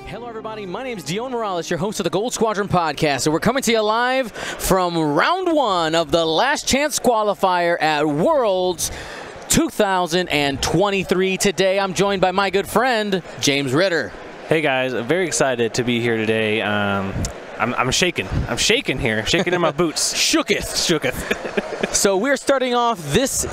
Hello, everybody. My name is Dion Morales, your host of the Gold Squadron podcast, and we're coming to you live from round one of the last chance qualifier at Worlds 2023. Today, I'm joined by my good friend, James Ritter. Hey, guys. I'm very excited to be here today. I'm shaking. I'm shaking here. Shaking in my boots. Shooketh. Shooketh. So we're starting off this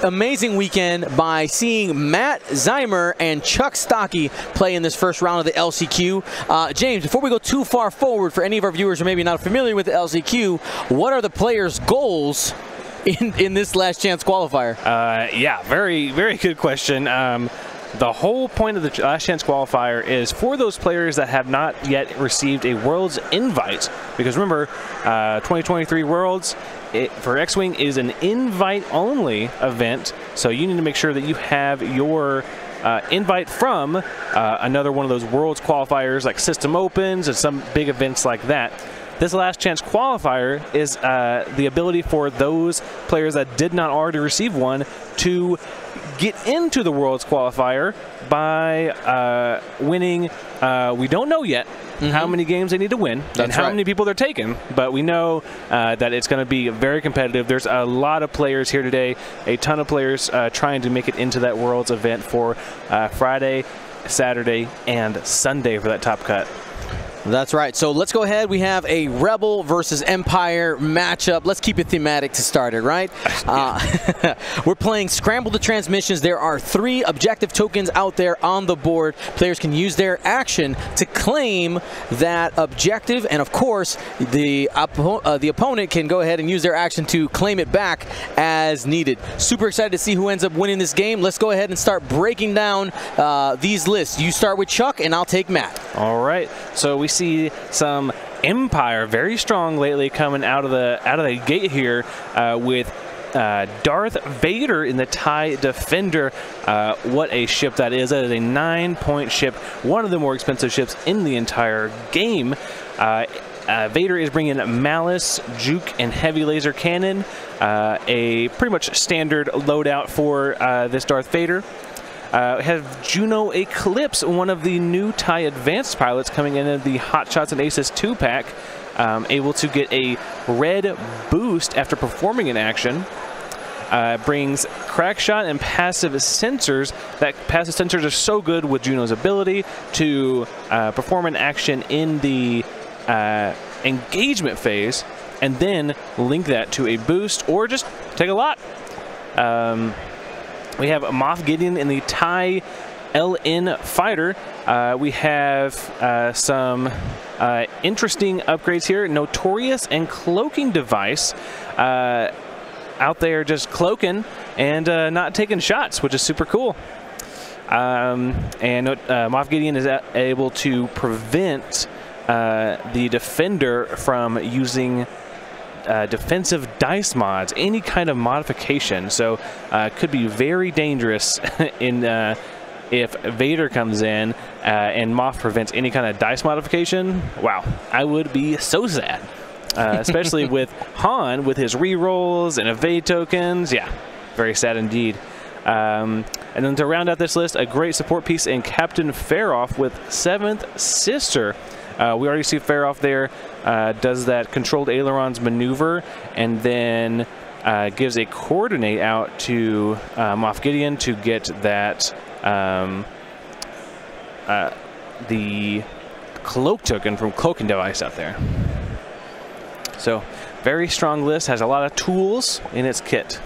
amazing weekend by seeing Matt Ziemer and Chuck Stocky play in this first round of the LCQ. James, before we go too far forward, for any of our viewers who may be not familiar with the LCQ, what are the players' goals in this last chance qualifier? Yeah, very, very good question. The whole point of the last chance qualifier is for those players that have not yet received a Worlds invite. Because remember, 2023 Worlds, for X-Wing is an invite-only event, so you need to make sure that you have your invite from another one of those Worlds qualifiers like System Opens and some big events like that. This last chance qualifier is the ability for those players that did not already receive one to get into the Worlds qualifier by winning, we don't know yet how many games they need to win and how many people they're taking, but we know that it's going to be very competitive. There's a lot of players here today, a ton of players trying to make it into that Worlds event for Friday, Saturday, and Sunday for that top cut. That's right. So let's go ahead. We have a Rebel versus Empire matchup. Let's keep it thematic to start it, right? We're playing Scramble the Transmissions. There are 3 objective tokens out there on the board. Players can use their action to claim that objective, and of course, the opponent can go ahead and use their action to claim it back as needed. Super excited to see who ends up winning this game. Let's go ahead and start breaking down these lists. You start with Chuck, and I'll take Matt. All right. So we see some Empire very strong lately coming out of the gate here with Darth Vader in the TIE Defender. What a ship that is. That is a 9-point ship, one of the more expensive ships in the entire game. Vader is bringing Malice, Juke, and Heavy Laser Cannon, a pretty much standard loadout for this Darth Vader. Have Juno Eclipse, one of the new TIE Advanced pilots coming in the Hot Shots and Aces 2-pack, able to get a red boost after performing an action. Brings Crackshot and Passive Sensors. That Passive Sensors are so good with Juno's ability to perform an action in the engagement phase and then link that to a boost or just take a lot. We have Moff Gideon in the TIE LN Fighter. We have some interesting upgrades here. Notorious and Cloaking Device out there just cloaking and not taking shots, which is super cool. Moff Gideon is able to prevent the Defender from using defensive dice mods, any kind of modification, so could be very dangerous in if Vader comes in and Moff prevents any kind of dice modification. Wow, I would be so sad, especially with Han with his rerolls and evade tokens. Yeah, very sad indeed. And then to round out this list, a great support piece in Captain Faroff with 7th Sister. We already see Faroff there, does that controlled ailerons maneuver, and then gives a coordinate out to Moff Gideon to get that the cloak token from Cloaking Device out there. So very strong list, has a lot of tools in its kit.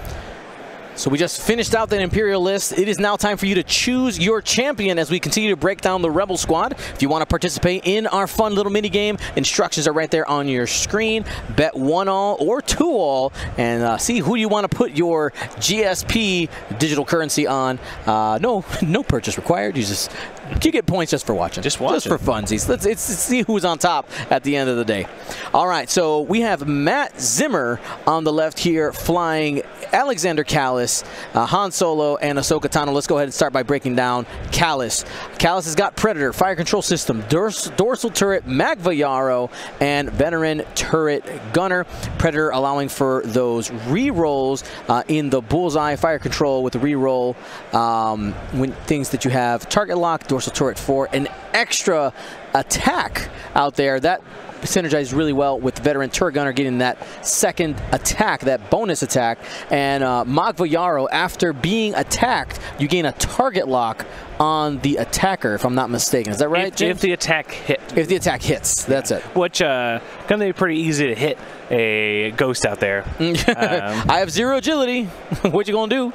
So we just finished out that Imperial list. It is now time for you to choose your champion as we continue to break down the Rebel squad. If you want to participate in our fun little mini game, instructions are right there on your screen. Bet 1-all or 2-all and see who you want to put your GSP digital currency on. No purchase required. You get points just for watching. Just for funsies. Let's see who's on top at the end of the day. All right, so we have Matt Ziemer on the left here flying Alexander Khalid Kallus, Han Solo, and Ahsoka Tano. Let's go ahead and start by breaking down Kallus. Kallus has got Predator, Fire Control System, Dorsal Turret, Magva, and Veteran Turret Gunner. Predator allowing for those re-rolls in the bullseye. Fire Control with the re-roll when things that you have target lock, Dorsal Turret for an extra attack out there. That synergizes really well with the Veteran Turret Gunner getting that second attack, that bonus attack. And Magva, after being attacked, you gain a target lock on the attacker, if I'm not mistaken. Is that right, James? If the attack hits. If the attack hits, that's it. Which gonna be pretty easy to hit a ghost out there. I have 0 agility. What you gonna do?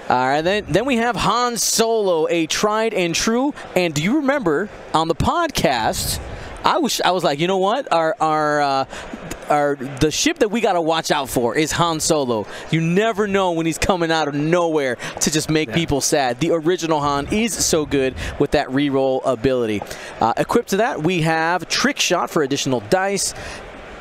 All right, then we have Han Solo, a tried and true. And do you remember on the podcast, I was like, you know what? The ship that we got to watch out for is Han Solo. You never know when he's coming out of nowhere to just make people sad. The original Han is so good with that reroll ability. Equipped to that, we have Trick Shot for additional dice.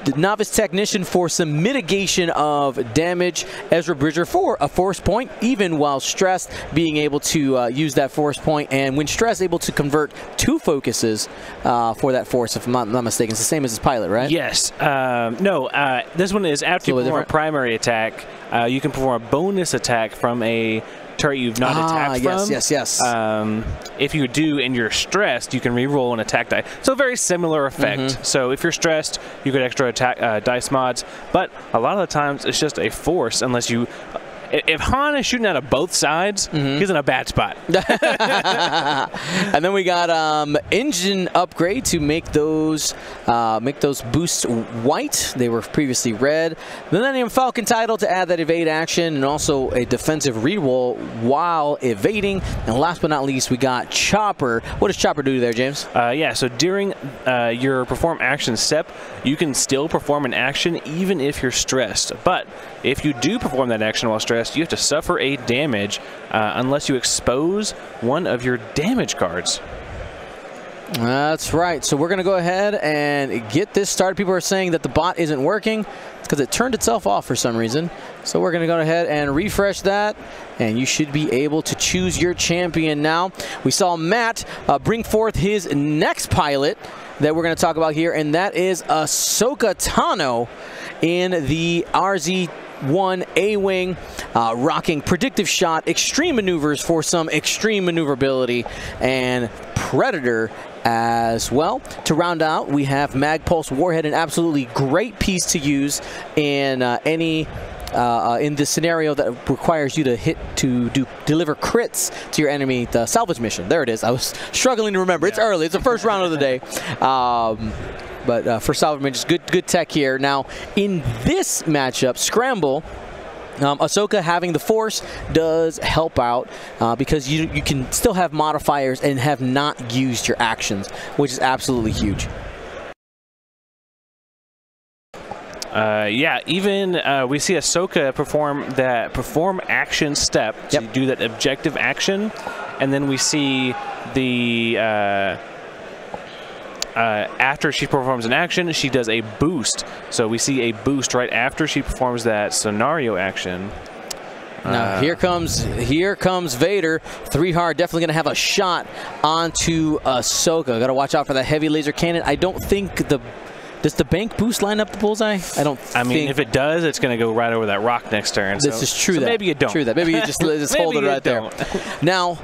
The Novice Technician for some mitigation of damage. Ezra Bridger for a force point, even while stressed, being able to use that force point, and when stressed, able to convert 2 focuses for that force, if I'm not mistaken. It's the same as his pilot, right? Yes. No, this one is after you perform a primary attack, you can perform a bonus attack from a turret you've not attacked from. Yes. If you do and you're stressed, you can re-roll an attack die. So very similar effect. So if you're stressed, you get extra attack dice mods, but a lot of the times it's just a force unless you... If Han is shooting out of both sides, he's in a bad spot. And then we got engine upgrade to make those boosts white. They were previously red. Millennium Falcon title to add that evade action and also a defensive reroll while evading. And last but not least, we got Chopper. What does Chopper do there, James? Yeah, so during your perform action step, you can still perform an action even if you're stressed. But if you do perform that action while stressed, you have to suffer a damage unless you expose one of your damage cards. That's right. So we're going to go ahead and get this started. People are saying that the bot isn't working. It's because it turned itself off for some reason. So we're going to go ahead and refresh that, and you should be able to choose your champion now. We saw Matt bring forth his next pilot that we're going to talk about here, and that is Ahsoka Tano in the RZ-1 A-Wing, rocking Predictive Shot, Extreme Maneuvers for some extreme maneuverability, and Predator as well. To round out, we have Mag Pulse Warhead, an absolutely great piece to use in in the scenario that requires you to deliver crits to your enemy. The salvage mission. There it is. I was struggling to remember. It's early. It's the first round of the day. But for salvage missions, good tech here. Now, in this matchup, Scramble, Ahsoka having the Force does help out because you can still have modifiers and have not used your actions, which is absolutely huge. Yeah, even we see Ahsoka perform action step to do that objective action, and then we see the after she performs an action, she does a boost. So we see a boost right after she performs that scenario action. Now here comes Vader. 3 hard, definitely going to have a shot onto Ahsoka. Got to watch out for that heavy laser cannon. I don't think does the bank boost line up the bullseye? I mean, if it does, it's going to go right over that rock next turn. This is true. So maybe you don't. True that. Maybe you just hold it right there. Now,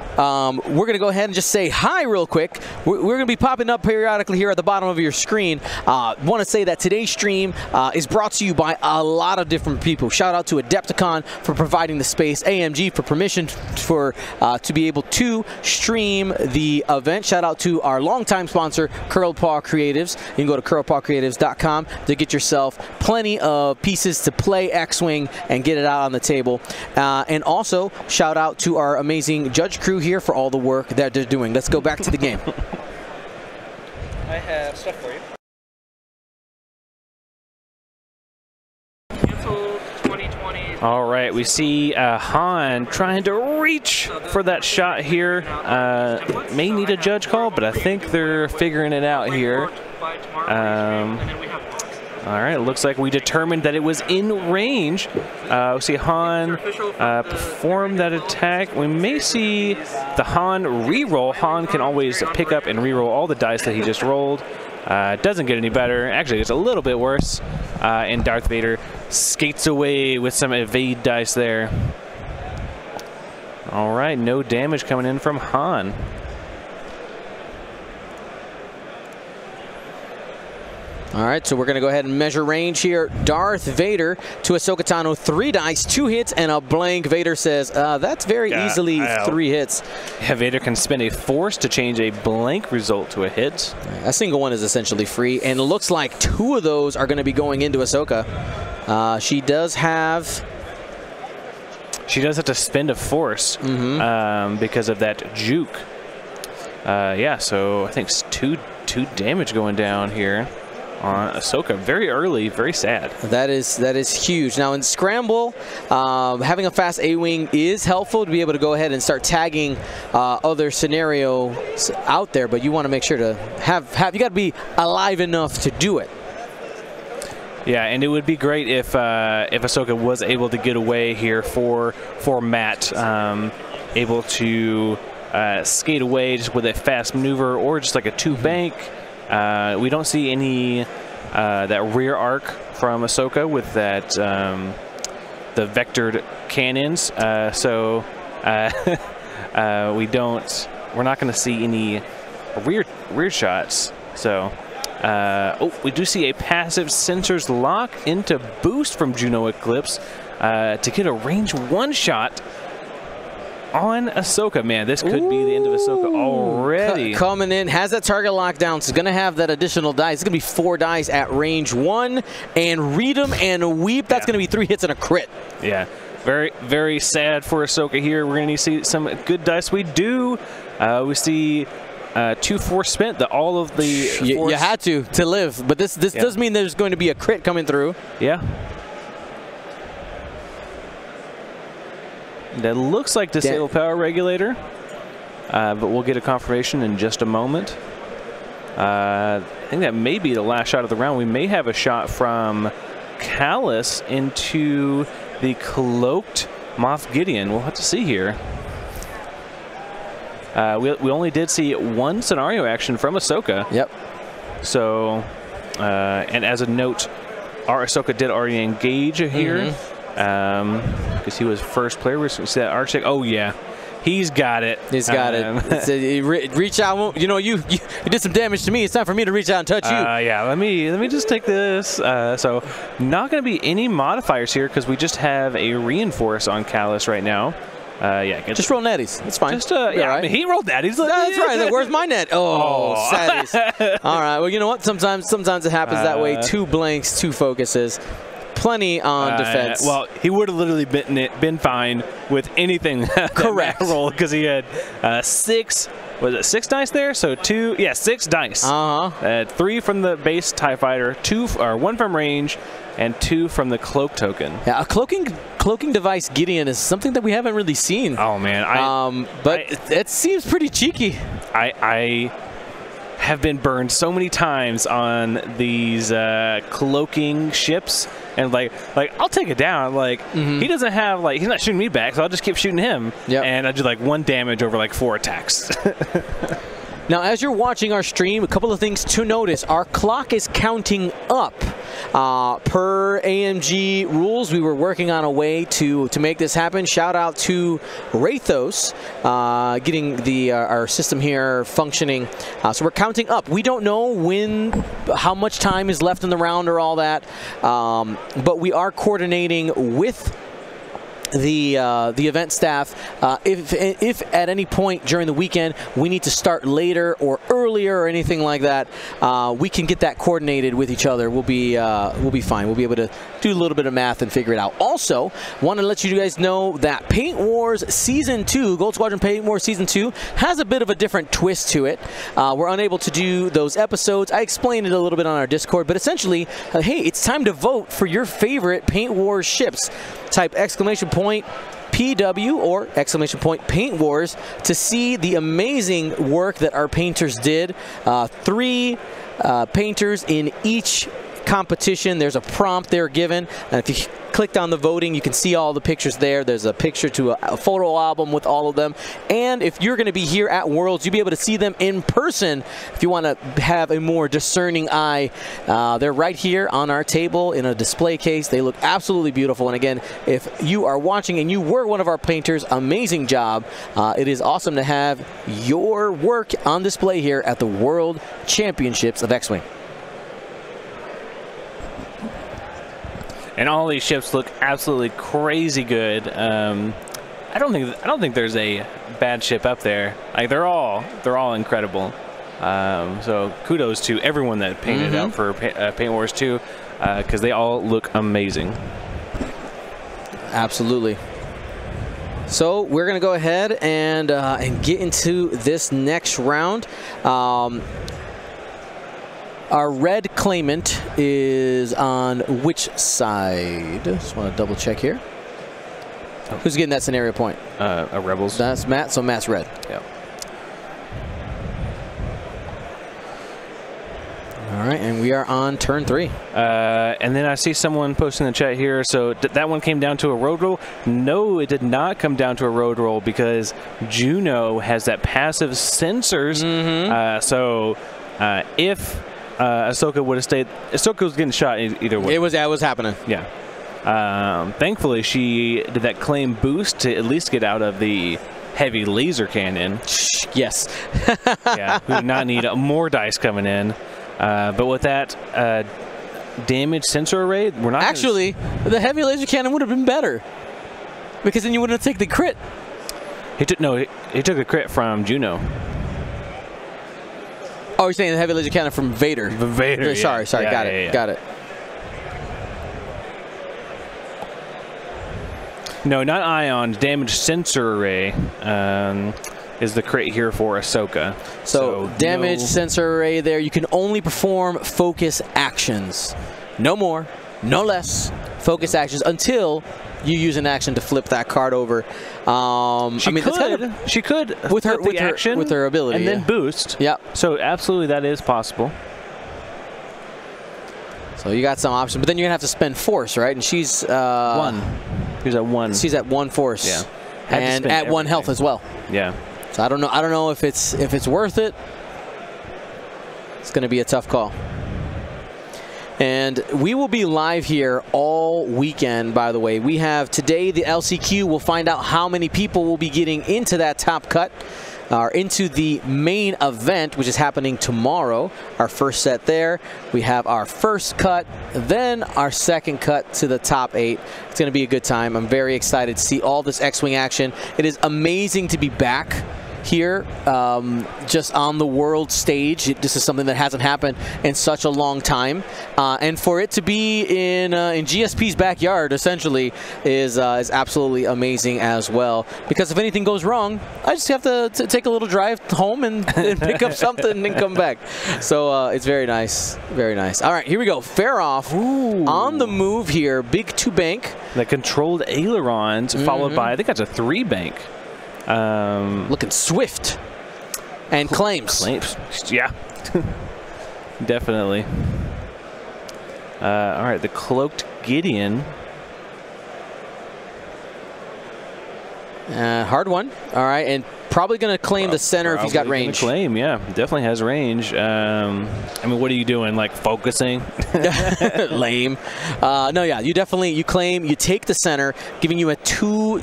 we're going to go ahead and just say hi real quick. We're going to be popping up periodically here at the bottom of your screen. Want to say that today's stream is brought to you by a lot of different people. Shout out to Adepticon for providing the space, AMG for permission to be able to stream the event. Shout out to our longtime sponsor, Curled Paw Creatives. You can go to curledpawcreatives.com to get yourself plenty of pieces to play X-Wing and get it out on the table. And also, shout out to our amazing judge crew here for all the work that they're doing. Let's go back to the game. I have stuff for you. All right, we see Han trying to reach for that shot here. May need a judge call, but I think they're figuring it out here. All right, it looks like we determined that it was in range. We see Han perform that attack. We may see the Han re-roll. Han can always pick up and re-roll all the dice that he just rolled. Doesn't get any better. Actually, it's a little bit worse. And Darth Vader skates away with some evade dice there. All right, no damage coming in from Han. All right, so we're going to go ahead and measure range here. Darth Vader to Ahsoka Tano, 3 dice, 2 hits, and a blank. Vader says, that's very easily 3 hits. Yeah, Vader can spend a force to change a blank result to a hit. A single one is essentially free, and it looks like 2 of those are going to be going into Ahsoka. She does have to spend a force because of that juke. Yeah, so I think it's two damage going down here on Ahsoka. Very early, very sad. That is huge. Now in Scramble, having a fast A-Wing is helpful to be able to go ahead and start tagging other scenarios out there, but you want to make sure to you got to be alive enough to do it. Yeah, and it would be great if Ahsoka was able to get away here for Matt, able to skate away just with a fast maneuver or just like a 2-bank. We don't see any that rear arc from Ahsoka with that the vectored cannons, so we're not going to see any rear shots. So we do see a passive sensors lock into boost from Juno Eclipse to get a range 1 shot on Ahsoka. Man, this could be the end of Ahsoka already. Coming in, has that target locked down, so it's going to have that additional dice. It's going to be 4 dice at range 1, and read 'em and weep. That's going to be 3 hits and a crit. Yeah, very, very sad for Ahsoka here. We're going to see some good dice. We do. We see 2 force spent. All of the you had to live, but this does mean there's going to be a crit coming through. Yeah. That looks like disable power regulator, but we'll get a confirmation in just a moment. I think that may be the last shot of the round. We may have a shot from Callus into the cloaked Moff Gideon. We'll have to see here. We only did see 1 scenario action from Ahsoka. Yep. So, and as a note, our Ahsoka did already engage here. Because he was first player. We see that arc check. Oh yeah, he's got it. He's got it. Reach out. You know, you did some damage to me. It's time for me to reach out and touch you. Yeah. Let me just take this. So not going to be any modifiers here because we just have a reinforce on Callus right now. Yeah. Just roll netties. It's fine. Just yeah. Right. I mean, he rolled netties. That's right. Where's my net? Oh, saddies. All right. Well, you know what? Sometimes it happens that way. 2 blanks, 2 focuses. Plenty on defense. Well, he would have literally been fine with anything. Correct. Roll because he had 6. Was it 6 dice there? So 2. Yeah, 6 dice. 3 from the base TIE Fighter, 1 from range, and 2 from the cloak token. Yeah, a cloaking device Gideon is something that we haven't really seen. Oh man, but it seems pretty cheeky. I have been burned so many times on these cloaking ships, and like I'll take it down. Like he doesn't have he's not shooting me back, so I'll just keep shooting him. Yep. And I do 1 damage over 4 attacks. Now, as you're watching our stream, a couple of things to notice. Our clock is counting up. Per AMG rules, we were working on a way to make this happen. Shout out to Rathos, getting our system here functioning. So we're counting up. We don't know how much time is left in the round or all that, but we are coordinating with the event staff. If at any point during the weekend we need to start later or earlier or anything like that, we can get that coordinated with each other. We'll be fine. We'll be able to do a little bit of math and figure it out. Also, want to let you guys know that Paint Wars Season 2, Gold Squadron Paint Wars Season 2, has a bit of a different twist to it. We're unable to do those episodes. I explained it a little bit on our Discord, but essentially, hey, it's time to vote for your favorite Paint Wars ships. Type !PW or !Paint Wars to see the amazing work that our painters did. 3 painters in each competition. There's a prompt they're given, and if you clicked on the voting, you can see all the pictures there. There's a picture to a photo album with all of them. And if you're going to be here at Worlds, you'll be able to see them in person if you want to have a more discerning eye. They're right here on our table in a display case. They look absolutely beautiful. And again, if you are watching and you were one of our painters, amazing job. It is awesome to have your work on display here at the World Championships of X-Wing. And all these ships look absolutely crazy good. I don't think there's a bad ship up there. Like they're all incredible. So kudos to everyone that painted out for Paint Wars 2, because they all look amazing. Absolutely. So we're gonna go ahead and get into this next round. Our red claimant is on which side? Just want to double check here. Who's getting that scenario point? Rebels. That's Matt, so Matt's red. Yep. All right, and we are on turn 3. And then I see someone posting in the chat here. So that one came down to a road roll? No, it did not come down to a road roll because Juno has that passive sensors. If Ahsoka would have stayed, Ahsoka was getting shot either way. It was happening. Yeah. Thankfully, she did that claim boost to at least get out of the heavy laser cannon. Yes. Yeah, we do not need more dice coming in. But with that damage sensor array, we're not actually the heavy laser cannon would have been better because then you wouldn't have taken the crit. He took a crit from Juno. Oh, you're saying the heavy laser cannon from Vader? Vader. Sorry, Yeah, got it. No, not ion. Damage sensor array is the crit here for Ahsoka. So damage sensor array there. You can only perform focus actions. No more, no less focus actions until you use an action to flip that card over. She could with her action with her ability and then boost. Yep. So absolutely that is possible. So you got some options, but then you're gonna have to spend force, right? And she's 1. She's at 1. She's at 1 force. Yeah. And at 1 health as well. Yeah. So I don't know if it's worth it. It's going to be a tough call. And we will be live here all weekend, by the way. We have today the LCQ. We'll find out how many people will be getting into that top cut, or into the main event, which is happening tomorrow. Our first set there. We have our first cut, then our second cut to the top 8. It's going to be a good time. I'm very excited to see all this X-Wing action. It is amazing to be back here, just on the world stage. This is something that hasn't happened in such a long time, and for it to be in GSP's backyard essentially is absolutely amazing as well. Because if anything goes wrong, I just have to take a little drive home and pick up something and come back. So it's very nice, very nice. All right, here we go. Fair-Off on the move here. Big 2 bank. The controlled ailerons followed by, I think that's a 3 bank. Looking swift and claims. Yeah. Definitely. All right, the cloaked Gideon. Hard one. All right, and probably going to claim the center if he's got range. Claim, yeah, definitely has range. I mean, what are you doing? Like focusing? Lame. No, yeah, you claim, you take the center, giving you a 2.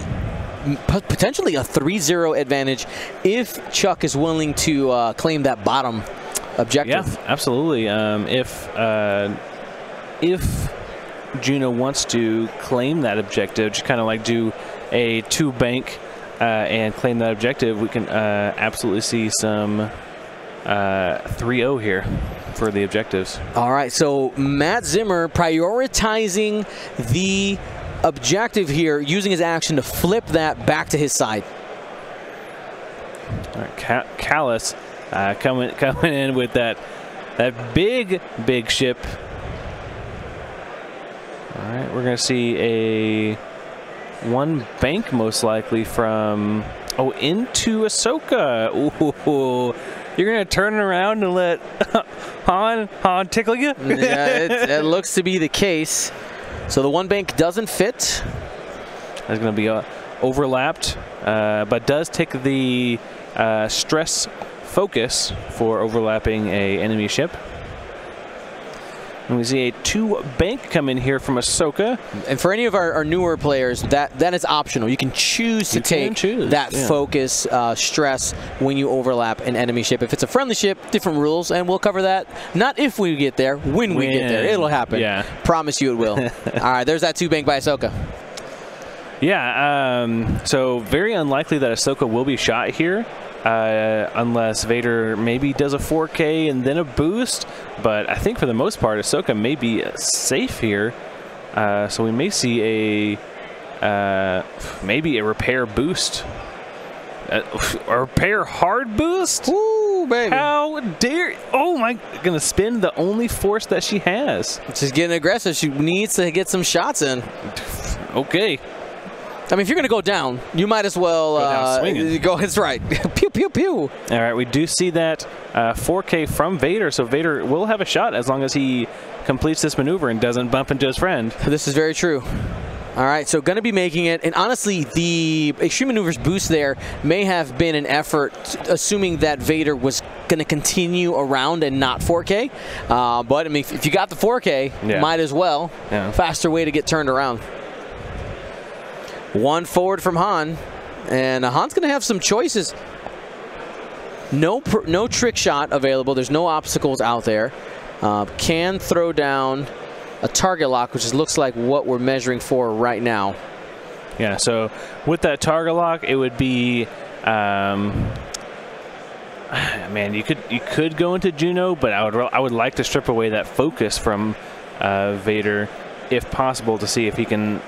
Potentially a 3-0 advantage if Chuck is willing to claim that bottom objective. Yeah, absolutely. If Juno wants to claim that objective, just kind of like do a 2 bank and claim that objective, we can absolutely see some 3-0 here for the objectives. All right, so Matt Ziemer prioritizing the objective here, using his action to flip that back to his side. All right, Callus coming in with that big ship. All right, we're gonna see a 1 bank most likely from Oh, into Ahsoka. Ooh. You're going to turn around and let Han tickle you? Yeah, it looks to be the case. So the one bank doesn't fit. That's going to be overlapped, but does take the stress focus for overlapping a enemy ship. And we see a 2 bank come in here from Ahsoka. And for any of our newer players, that is optional. You can choose to take that focus stress when you overlap an enemy ship. If it's a friendly ship, different rules, and we'll cover that. Not if we get there, when we get there. It'll happen. Yeah. Promise you it will. All right, there's that 2 bank by Ahsoka. Yeah, so very unlikely that Ahsoka will be shot here. Unless Vader maybe does a 4K and then a boost. But I think for the most part, Ahsoka may be safe here. So we may see maybe a repair boost. A repair hard boost? Ooh, baby. How dare... Oh, my... Gonna spend the only force that she has. She's getting aggressive. She needs to get some shots in. Okay. I mean, if you're going to go down, you might as well go. That's right. Pew, pew, pew. All right, we do see that 4K from Vader, so Vader will have a shot as long as he completes this maneuver and doesn't bump into his friend. This is very true. All right, so going to be making it. And honestly, the Extreme Maneuvers boost there may have been an effort, assuming that Vader was going to continue around and not 4K. But, I mean, if you got the 4K, might as well. Yeah. Faster way to get turned around. 1 forward from Han, and Han's going to have some choices. No trick shot available. There's no obstacles out there. Can throw down a target lock, which looks like what we're measuring for right now. Yeah, so with that target lock, it would be, man, you could go into Juno, but I would like to strip away that focus from Vader, if possible, to see if he can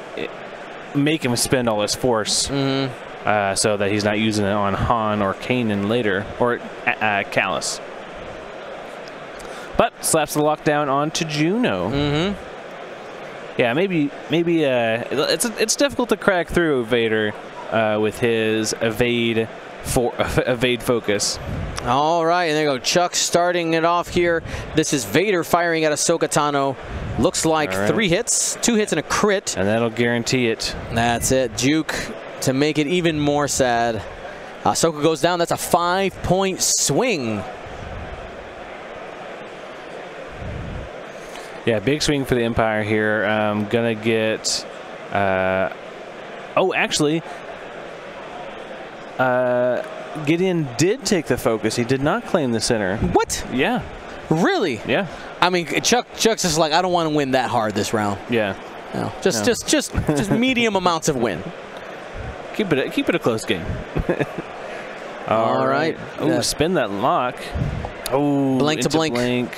make him spend all his force, so that he's not using it on Han or Kanan later, or Callus. But slaps the lockdown onto Juno. Yeah, maybe it's difficult to crack through Vader with his evade focus. All right, and there you go. Chuck starting it off here. This is Vader firing at Ahsoka Tano. Looks like 3 hits, 2 hits and a crit. And that'll guarantee it. That's it. Juke to make it even more sad. Ahsoka goes down. That's a 5-point swing. Yeah, big swing for the Empire here. Gonna get... oh, actually... Gideon did take the focus. He did not claim the center. What? Yeah. Really? Yeah. I mean, Chuck's just like, I don't want to win that hard this round. Yeah. No, just medium amounts of win. Keep it a close game. All right. Oh, spin that lock. Oh, blink to blink.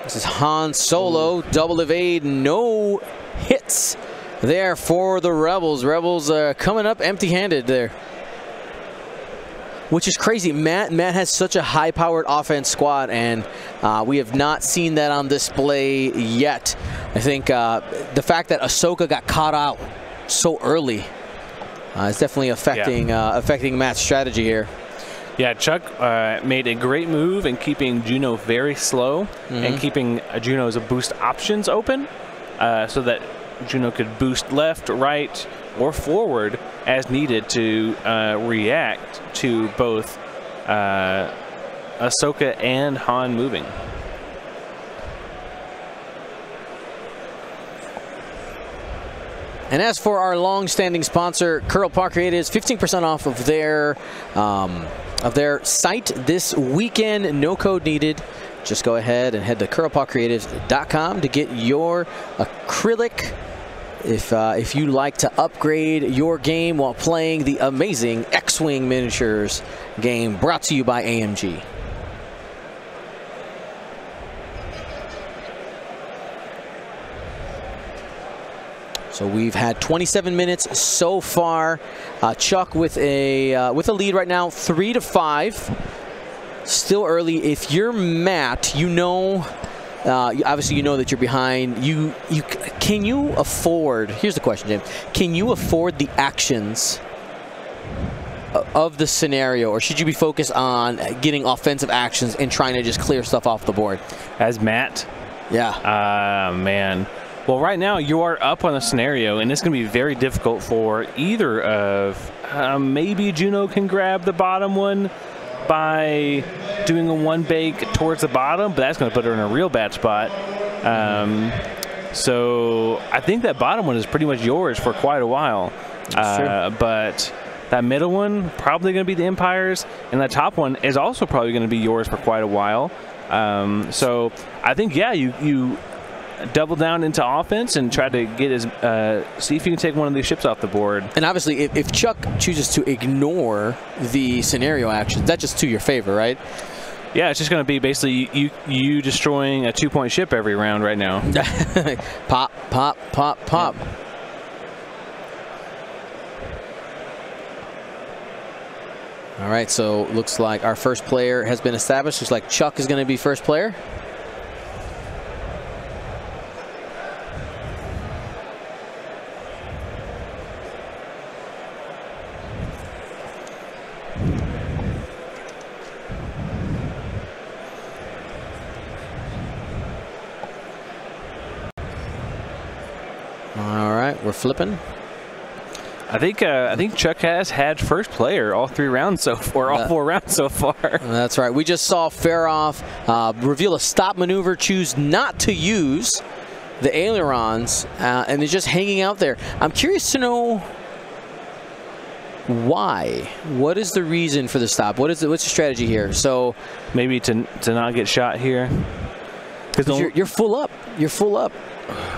This is Han Solo, double evade, no hits there for the Rebels. Rebels coming up empty-handed there. Which is crazy. Matt has such a high-powered offense squad, and we have not seen that on display yet. I think the fact that Ahsoka got caught out so early is definitely affecting affecting Matt's strategy here. Yeah, Chuck made a great move in keeping Juno very slow and keeping Juno's boost options open so that Juno could boost left, right, or forward as needed to react to both Ahsoka and Han moving. And as for our long-standing sponsor, Curl Park Creatives, 15% off of their site this weekend. No code needed. Just go ahead and head to curlparkcreatives.com to get your acrylic. If you like to upgrade your game while playing the amazing X-Wing Miniatures game, brought to you by AMG. So we've had 27 minutes so far. Chuck with a lead right now, 3-5. Still early. If you're Matt, you know. Obviously, you know that you're behind. Can you afford? Here's the question, James. Can you afford the actions of the scenario, or should you be focused on getting offensive actions and trying to just clear stuff off the board? As Matt? Yeah. Man. Well, right now you are up on the scenario, and it's going to be very difficult for either of. Maybe Juno can grab the bottom one by doing a one bake towards the bottom, but that's going to put her in a real bad spot. So I think that bottom one is pretty much yours for quite a while. But that middle one probably going to be the Empire's, and that top one is also probably going to be yours for quite a while. So I think, yeah, you double down into offense and try to get his see if you can take one of these ships off the board. And obviously, if Chuck chooses to ignore the scenario actions, that's just to your favor, right? Yeah, it's just going to be basically you destroying a 2-point ship every round right now. Pop, pop, pop, pop. Yep. All right, so looks like our first player has been established. Looks like Chuck is going to be first player. All right, we're flipping. I think Chuck has had first player all 3 rounds so far, all 4 rounds so far. That's right. We just saw Faroff reveal a stop maneuver, choose not to use the ailerons, and they're just hanging out there. I'm curious to know why. What is the reason for the stop? What's the strategy here? So maybe to not get shot here. Because you're full up. You're full up.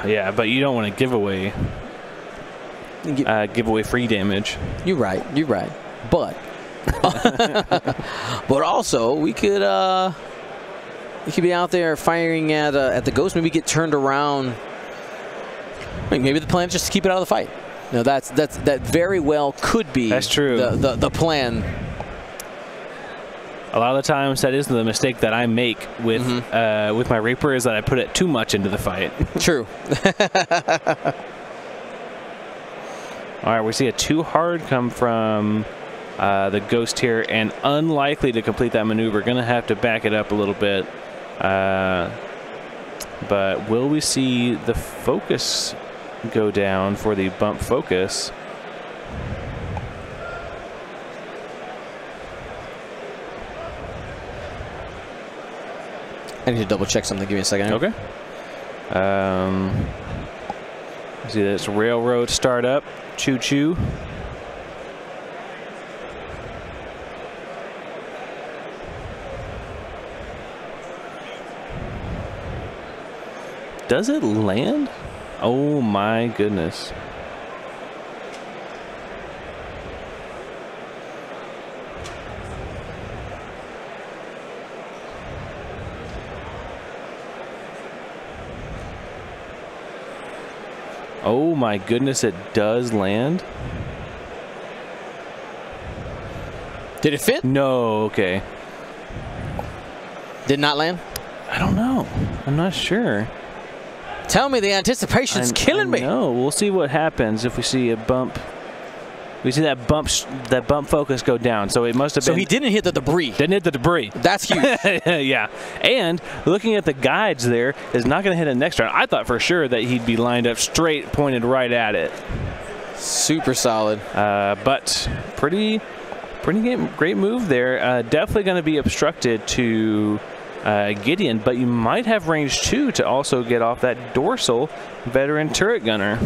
Yeah, but you don't want to give away free damage. You're right. You're right. But but also we could be out there firing at the ghost. Maybe get turned around. Maybe the plan is just to keep it out of the fight. No, that very well could be. That's true. The plan. A lot of the times, that is the mistake that I make with my Reaper, is that I put it too much into the fight. True. All right, we see a 2 hard come from the Ghost here, and unlikely to complete that maneuver. Going to have to back it up a little bit. But will we see the focus go down for the bump focus? I need to double check something. Give me a second. Okay. See this railroad start up. Choo choo. Does it land? Oh my goodness. Oh my goodness, it does land. Did it fit? No, okay. Did not land? I don't know. I'm not sure. Tell me, the anticipation's killing me. No, we'll see what happens if we see a bump. We see that bump focus go down. So it must have been. So he didn't hit the debris. Didn't hit the debris. That's huge. Yeah. And looking at the guides there, is not going to hit it next round. I thought for sure that he'd be lined up straight, pointed right at it. Super solid. But pretty great move there. Definitely going to be obstructed to Gideon, but you might have range 2 to also get off that dorsal veteran turret gunner.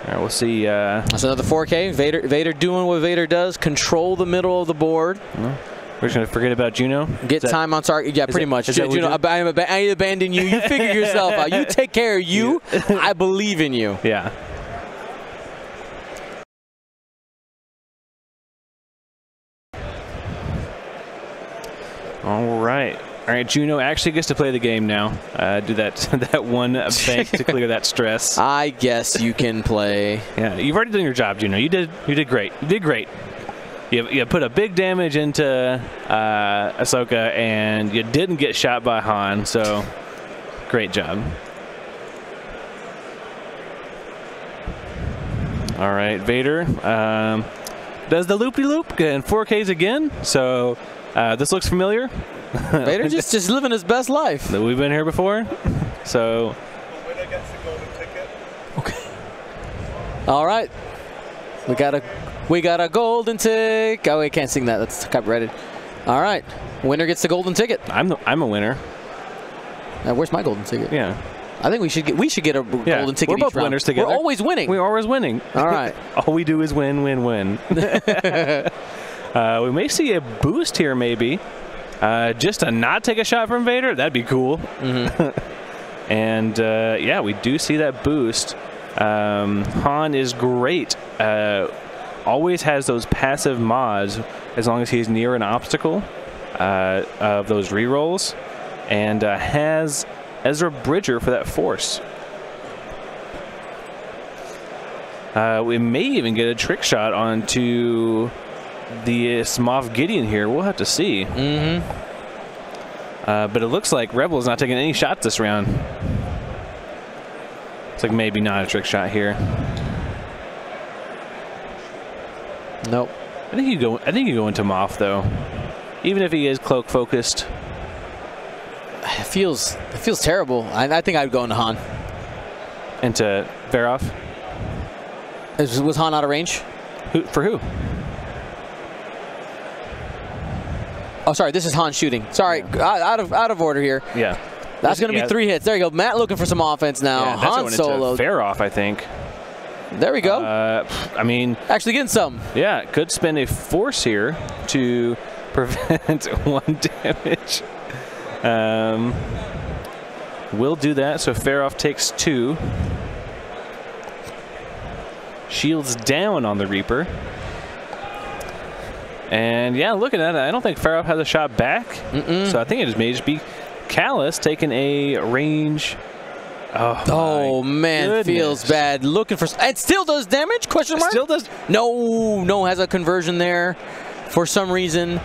All right, we'll see. That's another 4K. Vader doing what Vader does. Control the middle of the board. Well, we're just going to forget about Juno? Get time on target. Yeah, pretty much. Juno, I abandon you. You figure yourself out. You take care of you. I believe in you. Yeah. All right. All right, Juno actually gets to play the game now. Do that one bank to clear that stress. I guess you can play. Yeah, you've already done your job, Juno. You did great. You did great. You put a big damage into Ahsoka, and you didn't get shot by Han. So, great job. All right, Vader. does the loop-de-loop in 4Ks again. So this looks familiar. Vader just living his best life. We've been here before. So. The winner gets a golden ticket. Okay. All right. We got a golden ticket. Oh, we can't sing that. That's copyrighted. All right. Winner gets the golden ticket. I'm a winner. Where's my golden ticket? Yeah. I think we should get a golden ticket. We're both each round. winners together. We're always winning. We're always winning. All right. All we do is win, win, win. We may see a boost here, maybe. Just to not take a shot from Vader. That'd be cool. Mm-hmm. And yeah, we do see that boost. Han is great. Always has those passive mods as long as he's near an obstacle of those rerolls, and has Ezra Bridger for that force. We may even get a trick shot onto the Moff Gideon here. We'll have to see. Mm-hmm. But it looks like Rebel is not taking any shots this round. It's like maybe not a trick shot here. Nope. I think you go into Moff though, even if he is cloak focused. It feels terrible. I think I'd go into Han. Into Farroff. Was Han out of range? For who? Oh, sorry. This is Han shooting. Sorry, yeah. out of order here. Yeah. That's going to be 3 hits. There you go. Matt looking for some offense now. Yeah, Han Solo. Farroff, I think. There we go. I mean, actually getting some. Yeah, could spend a force here to prevent 1 damage. We'll do that. So Farroff takes 2. Shields down on the Reaper. And yeah, looking at it, I don't think Farroff has a shot back. So I think it may just be Callus taking a range. Oh man, goodness. Feels bad. Looking for. It still does damage? Question mark. Still does. No, has a conversion there for some reason.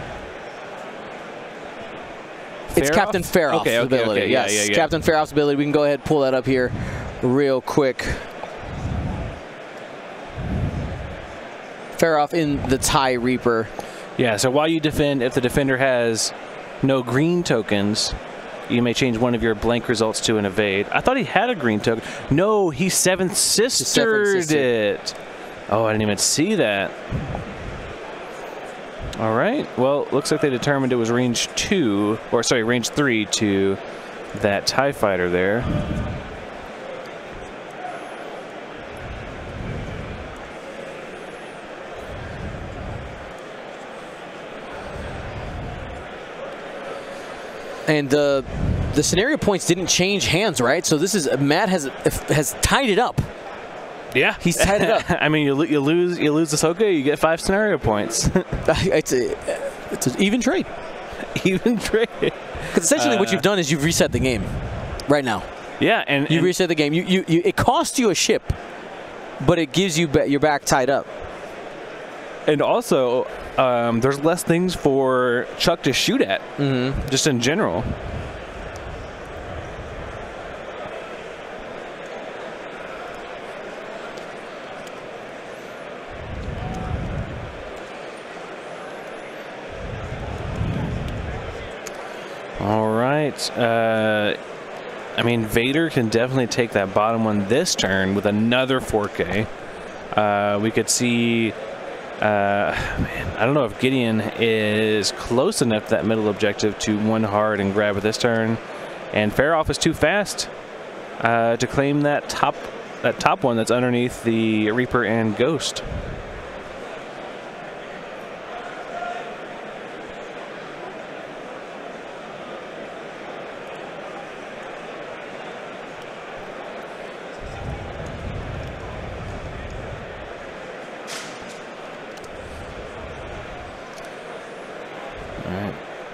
It's Captain Farroff's ability. Okay. Yes, yeah. Captain Farroff's ability. We can go ahead and pull that up here real quick. Farroff in the TIE Reaper. Yeah, so while you defend, if the defender has no green tokens, you may change one of your blank results to an evade. I thought he had a green token. No, he Seventh Sistered it. Oh, I didn't even see that. All right. Well, looks like they determined it was range 2, or sorry, range 3 to that TIE fighter there. And the scenario points didn't change hands, right? So this is Matt has tied it up. Yeah, he's tied it up. I mean, you lose Ahsoka, you get 5 scenario points. it's an even trade. Even trade. Because essentially what you've done is you've reset the game right now. Yeah, and you reset the game. It costs you a ship, but it gives you your back tied up. And also, there's less things for Chuck to shoot at, just in general. All right. I mean, Vader can definitely take that bottom one this turn with another 4K. We could see... man, I don't know if Gideon is close enough to that middle objective to one hard and grab it this turn, and Farroff is too fast to claim that top one that's underneath the Reaper and Ghost.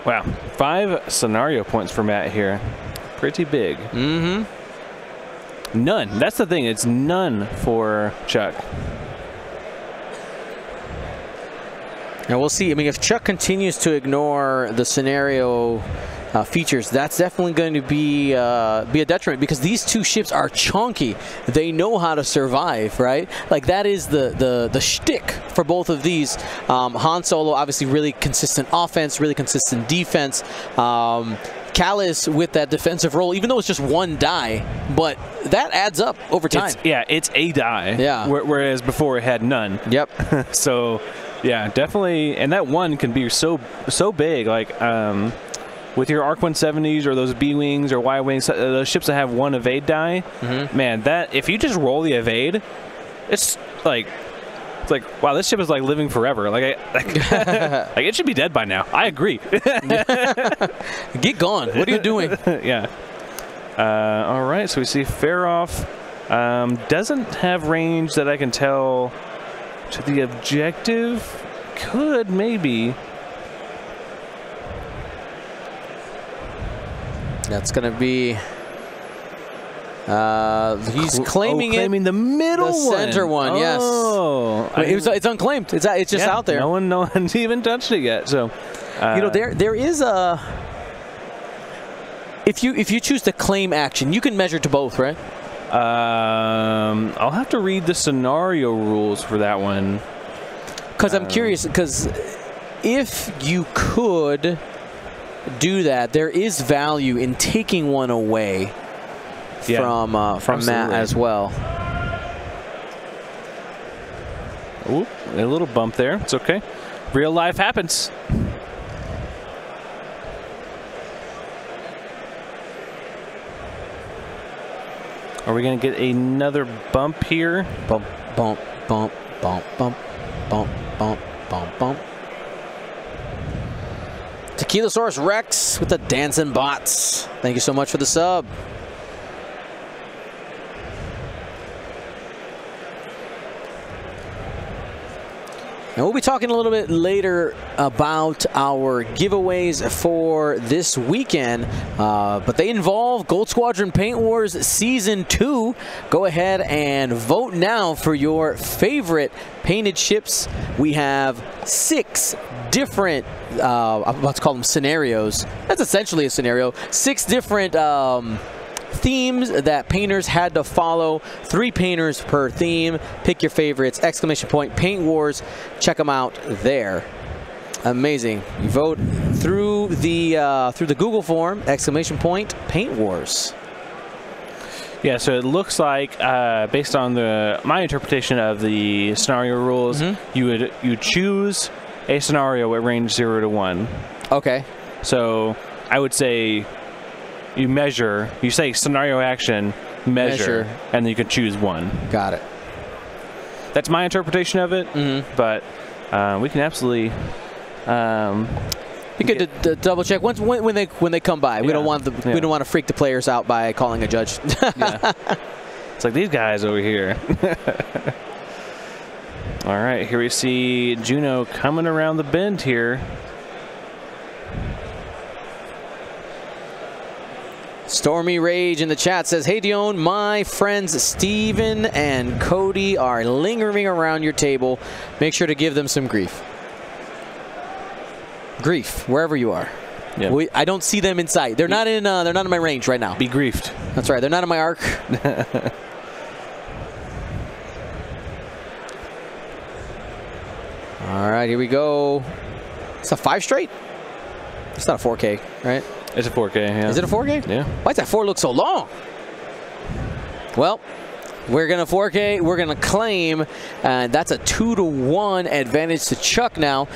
Wow, 5 scenario points for Matt here. Pretty big. None. That's the thing. It's none for Chuck. And we'll see. I mean, if Chuck continues to ignore the scenario features, that's definitely going to be a detriment, because these two ships are chunky. They know how to survive, right? Like, that is the shtick for both of these. Han Solo, obviously, really consistent offense, really consistent defense. Callus with that defensive role, even though it's just one die, but that adds up over time. It's a die. Yeah. Whereas before it had none. Yep. So, yeah, definitely. And that one can be so big. Like, with your ARC 170s or those B wings or Y wings, those ships that have one evade die, man, that if you just roll the evade, it's like wow, this ship is like living forever. Like it should be dead by now. I agree. Get gone. What are you doing? Yeah. All right. So we see Faroff doesn't have range that I can tell to the objective. Could maybe. That's gonna be. He's claiming the middle the center one. Yes. Oh, it's unclaimed. It's just out there. No one's even touched it yet. So, you know, there is a. If you choose to claim action, you can measure to both, right? I'll have to read the scenario rules for that one. Because I'm curious. Because if you could do that, there is value in taking one away. From Matt as well. Ooh, a little bump there. It's okay. Real life happens. Are we going to get another bump here? Bump, bump, bump, bump, bump, bump, bump, bump, bump. Tequilasaurus Rex with the dancing bots. Thank you so much for the sub. And we'll be talking a little bit later about our giveaways for this weekend, but they involve Gold Squadron Paint Wars Season 2. Go ahead and vote now for your favorite painted ships. We have 6 different, let's call them scenarios. That's essentially a scenario. 6 different themes that painters had to follow. 3 painters per theme. Pick your favorites. ! Paint Wars. Check them out there. Amazing. You vote through the Google form. ! Paint Wars. Yeah, so it looks like based on my interpretation of the scenario rules, you choose a scenario at range 0 to 1. Okay. So I would say you measure, you say scenario action, measure, and then you can choose one. Got it. That's my interpretation of it, but we can absolutely. You could double check when they come by. We don't want we don't want to freak the players out by calling a judge. Yeah. It's like these guys over here. All right, here we see Juno coming around the bend here. Stormy Rage in the chat says, "Hey Dion, my friends Steven and Cody are lingering around your table. Make sure to give them some grief. Grief, wherever you are. Yeah. I don't see them in sight. They're not in my range right now. Be griefed. That's right. They're not in my arc." All right, here we go. It's a 5 straight. It's not a 4K, right? It's a 4K, yeah. Is it a 4K? Yeah. Why does that 4 look so long? Well, we're going to 4K. We're going to claim. And that's a 2-to-1 advantage to Chuck now.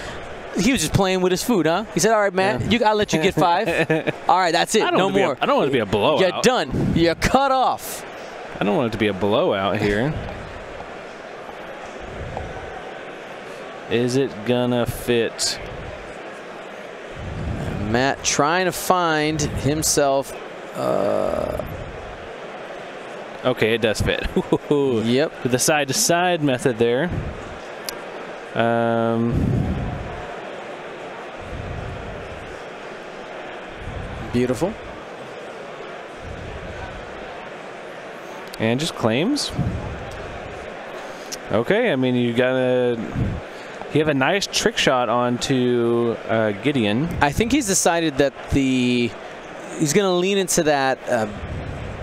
He was just playing with his food, huh? He said, all right, Matt, I'll let you get 5. All right, that's it. No more. I don't want it to be a blowout. You're done. You're cut off. I don't want it to be a blowout here. Is it going to fit? Matt trying to find himself. Okay, it does fit. Yep. With the side-to-side method there. Beautiful. And just claims. Okay, I mean, you have a nice trick shot onto Gideon. I think he's decided that the he's going to lean into that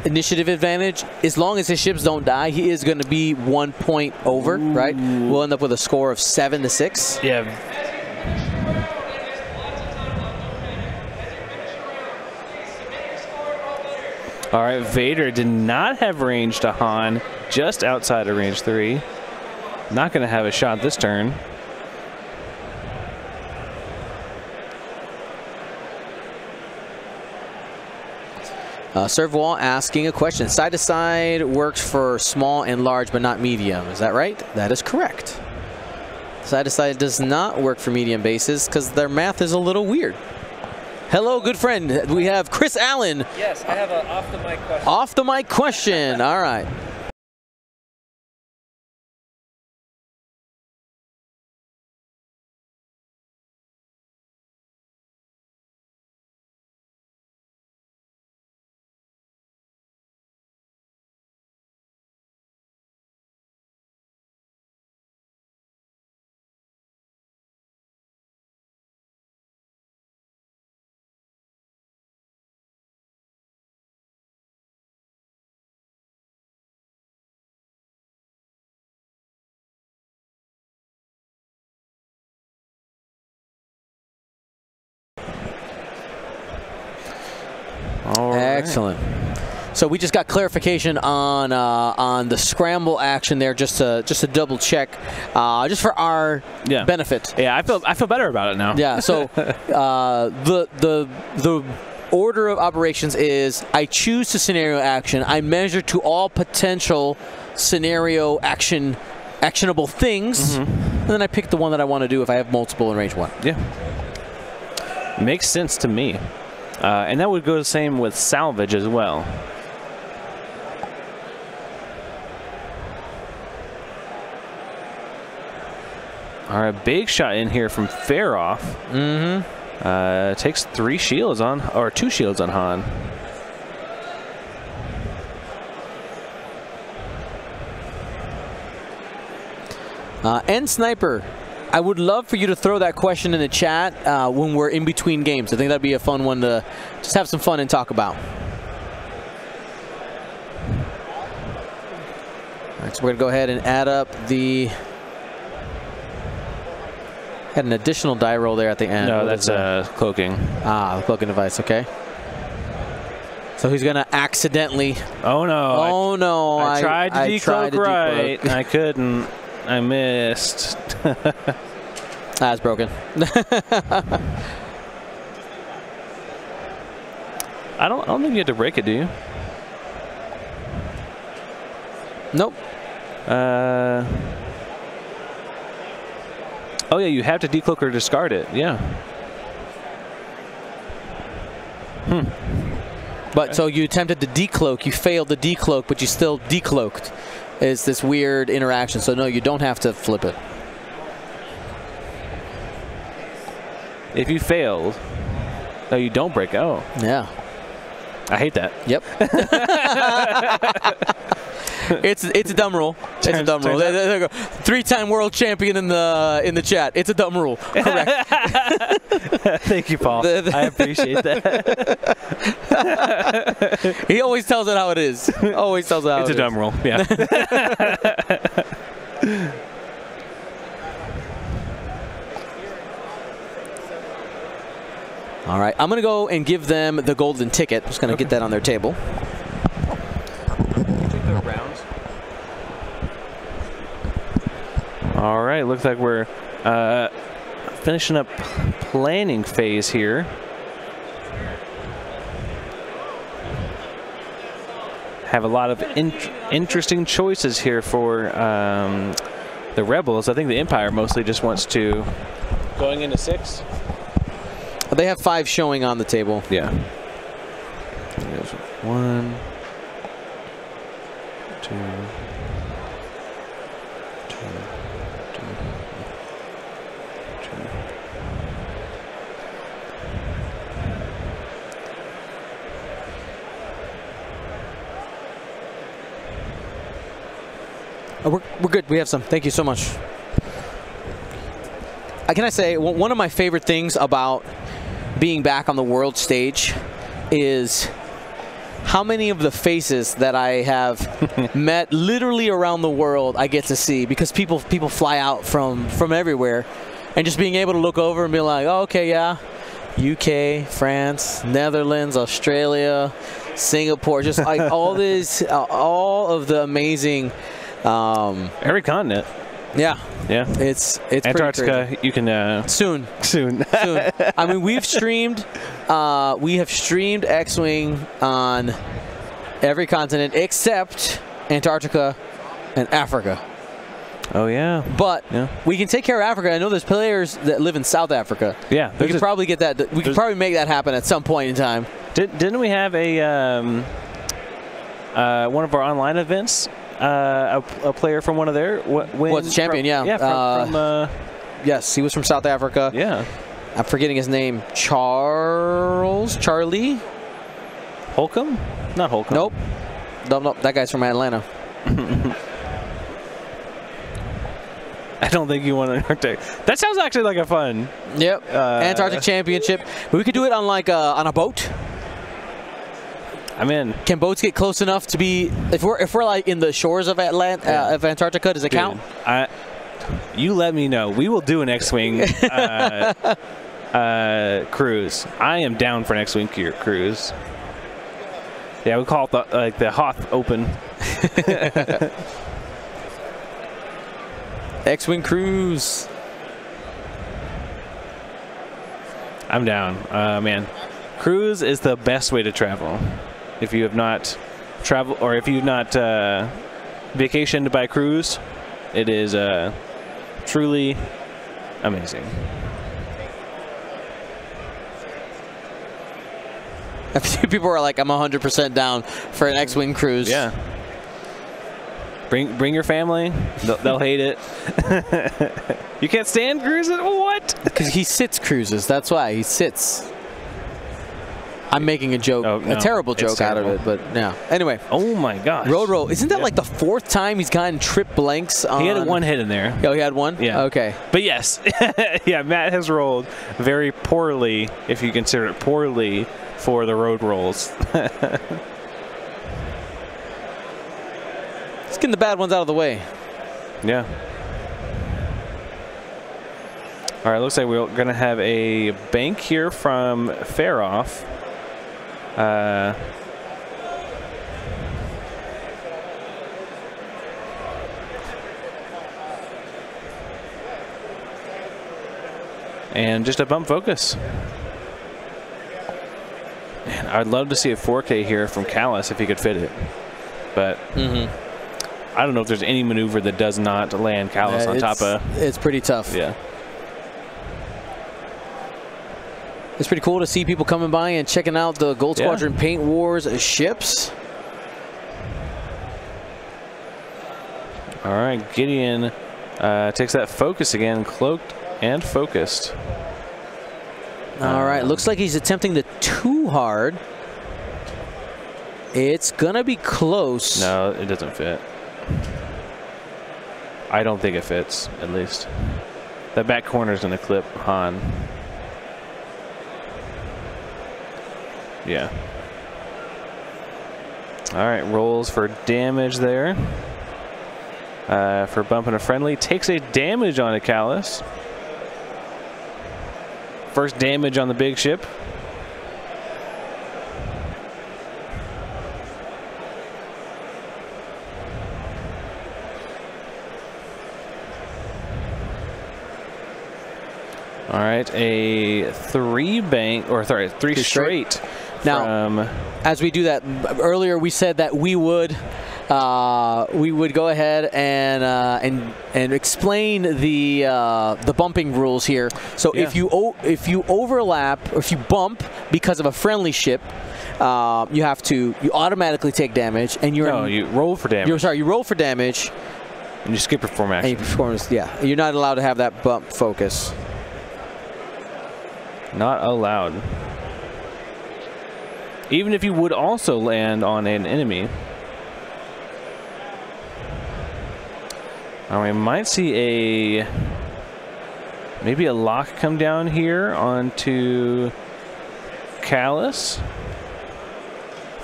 initiative advantage. As long as his ships don't die, he is going to be 1 point over, right? We'll end up with a score of 7-6. Yeah. All right, Vader did not have range to Han, just outside of range 3. Not going to have a shot this turn. Servwall asking a question. Side to side works for small and large, but not medium. Is that right? That is correct. Side to side does not work for medium bases because their math is a little weird. Hello, good friend. We have Chris Allen. Yes, I have an off the mic question. Off the mic question. All right. Excellent. So we just got clarification on the scramble action there, just to double check, just for our benefit. Yeah, I feel better about it now. Yeah. So the order of operations is: I choose to scenario action, I measure to all potential scenario actionable things, and then I pick the one that I want to do if I have multiple in range 1. Yeah. Makes sense to me. And that would go the same with salvage as well. All right, big shot in here from Faroff. Takes 3 shields on, or 2 shields on Han. End Sniper, I would love for you to throw that question in the chat when we're in between games. I think that'd be a fun one to just have some fun and talk about. All right, so we're gonna go ahead and add up the. Had an additional die roll there at the end. No, that's cloaking. Ah, the cloaking device. Okay. So he's gonna accidentally. Oh no! Oh no! I tried to decloak right. I couldn't. I missed. That's broken. I don't think you have to break it, do you? Nope. Oh yeah, you have to decloak or discard it. Yeah. But so you attempted to decloak, you failed to decloak, but you still decloaked. Is this weird interaction? So no, you don't have to flip it. If you failed, no, you don't break. Oh. Yeah. I hate that. Yep. It's a dumb rule. It's a dumb rule. 3-time world champion in the chat. It's a dumb rule. Correct. Thank you, Paul. I appreciate that. He always tells it how it is. Always tells it how it is. It's a dumb rule. Yeah. All right. I'm going to go and give them the golden ticket. Just going to get that on their table. All right, looks like we're finishing up planning phase here. Have a lot of interesting choices here for the Rebels. I think the Empire mostly just wants to going into 6. They have 5 showing on the table. Yeah. There's 1, 2, 2. Oh, we're good. We have some. Thank you so much. Can I say, one of my favorite things about being back on the world stage is how many of the faces that I have met literally around the world I get to see, because people fly out from everywhere, and just being able to look over and be like, oh, okay, yeah, UK, France, Netherlands, Australia, Singapore, just like all of the amazing every continent. Yeah, yeah. It's Antarctica. You can soon. I mean, we have streamed X-Wing on every continent except Antarctica and Africa. Oh yeah. But we can take care of Africa. I know there's players that live in South Africa. Yeah, we could probably get that. We could probably make that happen at some point in time. Didn't we have a one of our online events? A player from one of their was champion, from yes, he was from South Africa. Yeah, I'm forgetting his name. Charlie Holcomb? Not Holcomb. Nope. That guy's from Atlanta. I don't think you want an Arctic. That sounds actually like a fun. Yep. Antarctic Championship. But we could do it on like on a boat. I'm in. Can boats get close enough to be, if we're like in the shores of of Antarctica, does it count? You let me know. We will do an X-Wing cruise. I am down for an X-Wing cruise. Yeah, we call it the Hoth Open. X-Wing cruise. I'm down. Man, cruise is the best way to travel. If you have not traveled, or if you've not vacationed by cruise, it is truly amazing. A few people are like, I'm 100% down for an X-Wing cruise. Yeah. Bring your family. They'll hate it. You can't stand cruising? What? Because he sits cruises. That's why he sits. I'm making a joke, a terrible joke out of it, but yeah. Anyway. Oh my gosh. Road roll. Isn't that like the 4th time he's gotten trip blanks on? He had one hit in there. Oh, he had one? Yeah. Okay. But yes, yeah, Matt has rolled very poorly, if you consider it poorly, for the road rolls. Let's get the bad ones out of the way. Yeah. All right, looks like we're going to have a bank here from Faroff. And just a bump focus. Man, I'd love to see a 4K here from Callus if he could fit it. But I don't know if there's any maneuver that does not land Callus on top of. It's pretty tough. Yeah. It's pretty cool to see people coming by and checking out the Gold Squadron Paint Wars ships. All right, Gideon takes that focus again, cloaked and focused. All right, looks like he's attempting the too hard. It's gonna be close. No, it doesn't fit. I don't think it fits, at least. That back corner is gonna clip Han. Yeah. All right, rolls for damage there. For bumping a friendly. Takes a damage on a Callus. First damage on the big ship. All right, a three straight. Now, as we do that, earlier we said that we would go ahead and explain the bumping rules here. So if you overlap, or if you bump because of a friendly ship, you automatically take damage, and you roll for damage. You roll for damage, and you skip perform action. And you perform, you're not allowed to have that bump focus. Not allowed. Even if you would also land on an enemy. We might see maybe a lock come down here onto Callus.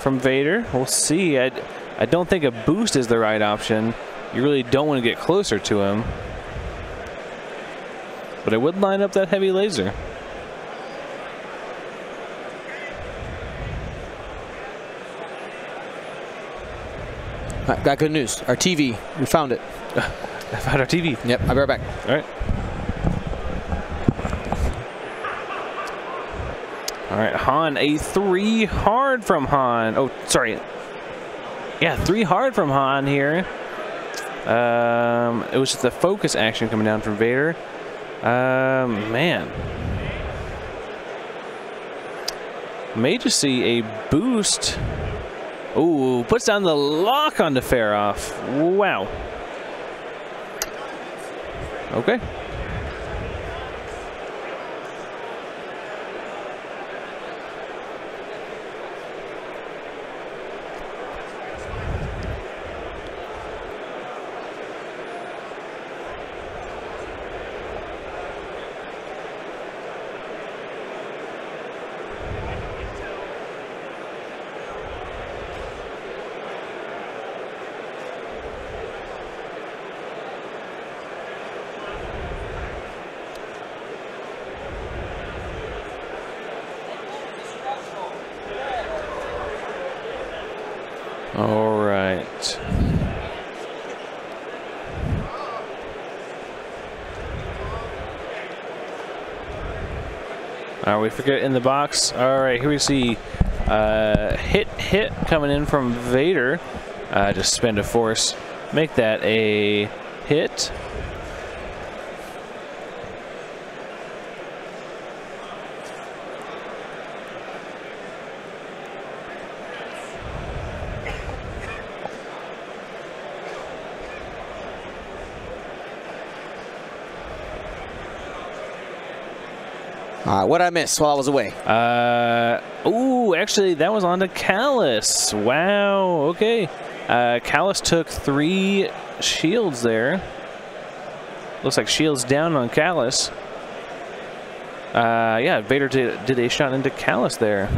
from Vader. We'll see. I don't think a boost is the right option. You really don't want to get closer to him. But I would line up that heavy laser. All right, got good news. Our TV, we found it. I found our TV. Yep, I'll be right back. All right. All right, Han, a 3 hard from Han. Oh, sorry. Yeah, 3 hard from Han here. It was just the focus action coming down from Vader. Man. May just see a boost. Ooh, puts down the lock on the Faroff. Wow. Okay. All right. We forget in the box. All right, here we see hit coming in from Vader. Just spend a force, make that a hit. What'd I miss while I was away? Ooh, actually, that was on to Callus. Wow, okay. Callus took 3 shields there. Looks like shields down on Callus. Yeah, Vader did a shot into Callus there.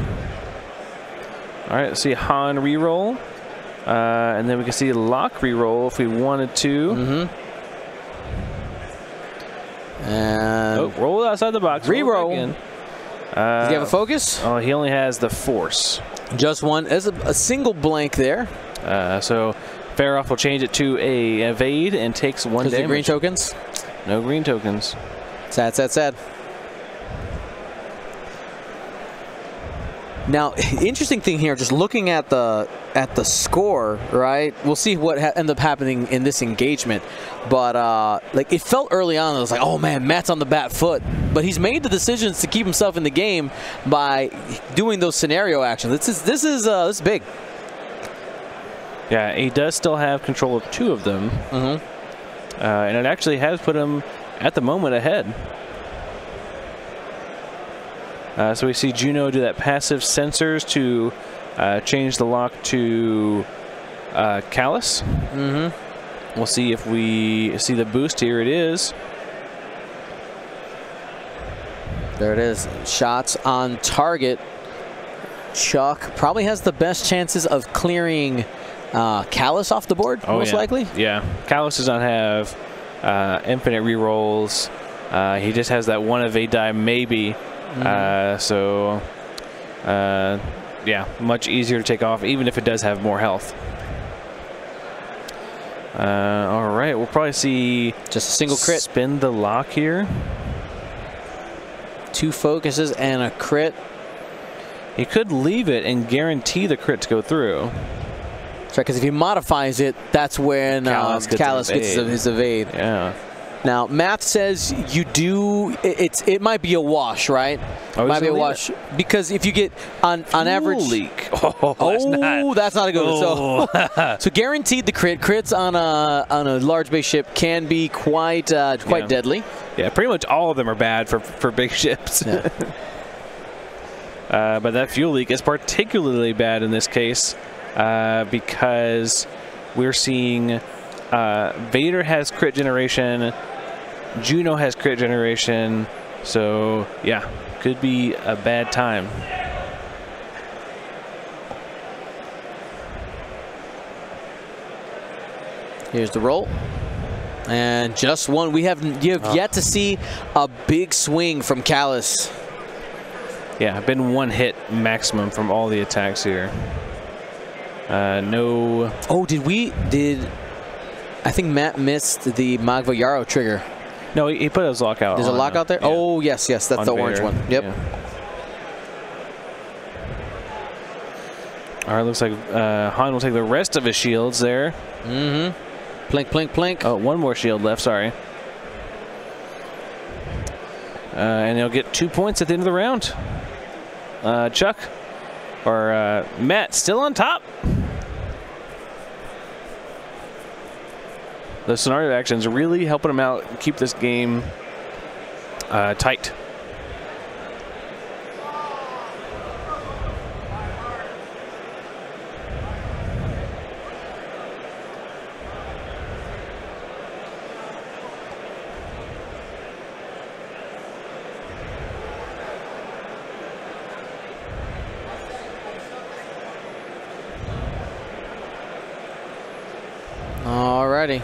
All right, let's see Han reroll. And then we can see Lock reroll if we wanted to. Mm-hmm. And roll outside the box. Reroll. Does he have a focus? Oh, he only has the force. Just one. There's a single blank there. So Faroff will change it to a evade and takes 1 damage. Green tokens? No green tokens. Sad, sad, sad. Now, interesting thing here, just looking at the score, right? We'll see what ends up happening in this engagement. But like it felt early on, it was like, oh man, Matt's on the back foot. But he's made the decisions to keep himself in the game by doing those scenario actions. This is big. Yeah, he does still have control of 2 of them. Mm-hmm. And it actually has put him at the moment ahead. So we see Juno do that passive sensors to change the lock to Callus. Mm-hmm. We'll see if we see the boost. Here it is. There it is. Shots on target. Chuck probably has the best chances of clearing Callus off the board, most likely. Yeah, Callus does not have infinite rerolls. He just has that 1 evade die, maybe. So, yeah, much easier to take off, even if it does have more health. All right, we'll probably see just a single crit. Spin the lock here. 2 focuses and a crit. He could leave it and guarantee the crit to go through. That's right, because if he modifies it, that's when Callus gets his evade. Yeah. Now, math says you do. It might be a wash, right? Oh, it might be a wash because if you get on average leak. That's not a good one. So guaranteed the crit. Crits on a large base ship can be quite deadly. Yeah, pretty much all of them are bad for big ships. Yeah. But that fuel leak is particularly bad in this case because we're seeing Vader has crit generation. Juno has crit generation, so yeah, could be a bad time. Here's the roll. And just one. You have yet to see a big swing from Callus. Yeah, been one hit maximum from all the attacks here. No. Oh, I think Matt missed the Magva Yarrow trigger. No, he put his lockout. There's a lockout there? Yeah. Oh, yes, that's On the orange Vader. one. Yep. Yeah. All right, looks like Han will take the rest of his shields there. Mm-hmm. Plink, plink, plink. Oh, one more shield left, sorry. And he'll get 2 points at the end of the round. Chuck, or Matt, still on top. The scenario actions really helping him out and keep this game tight. Alrighty.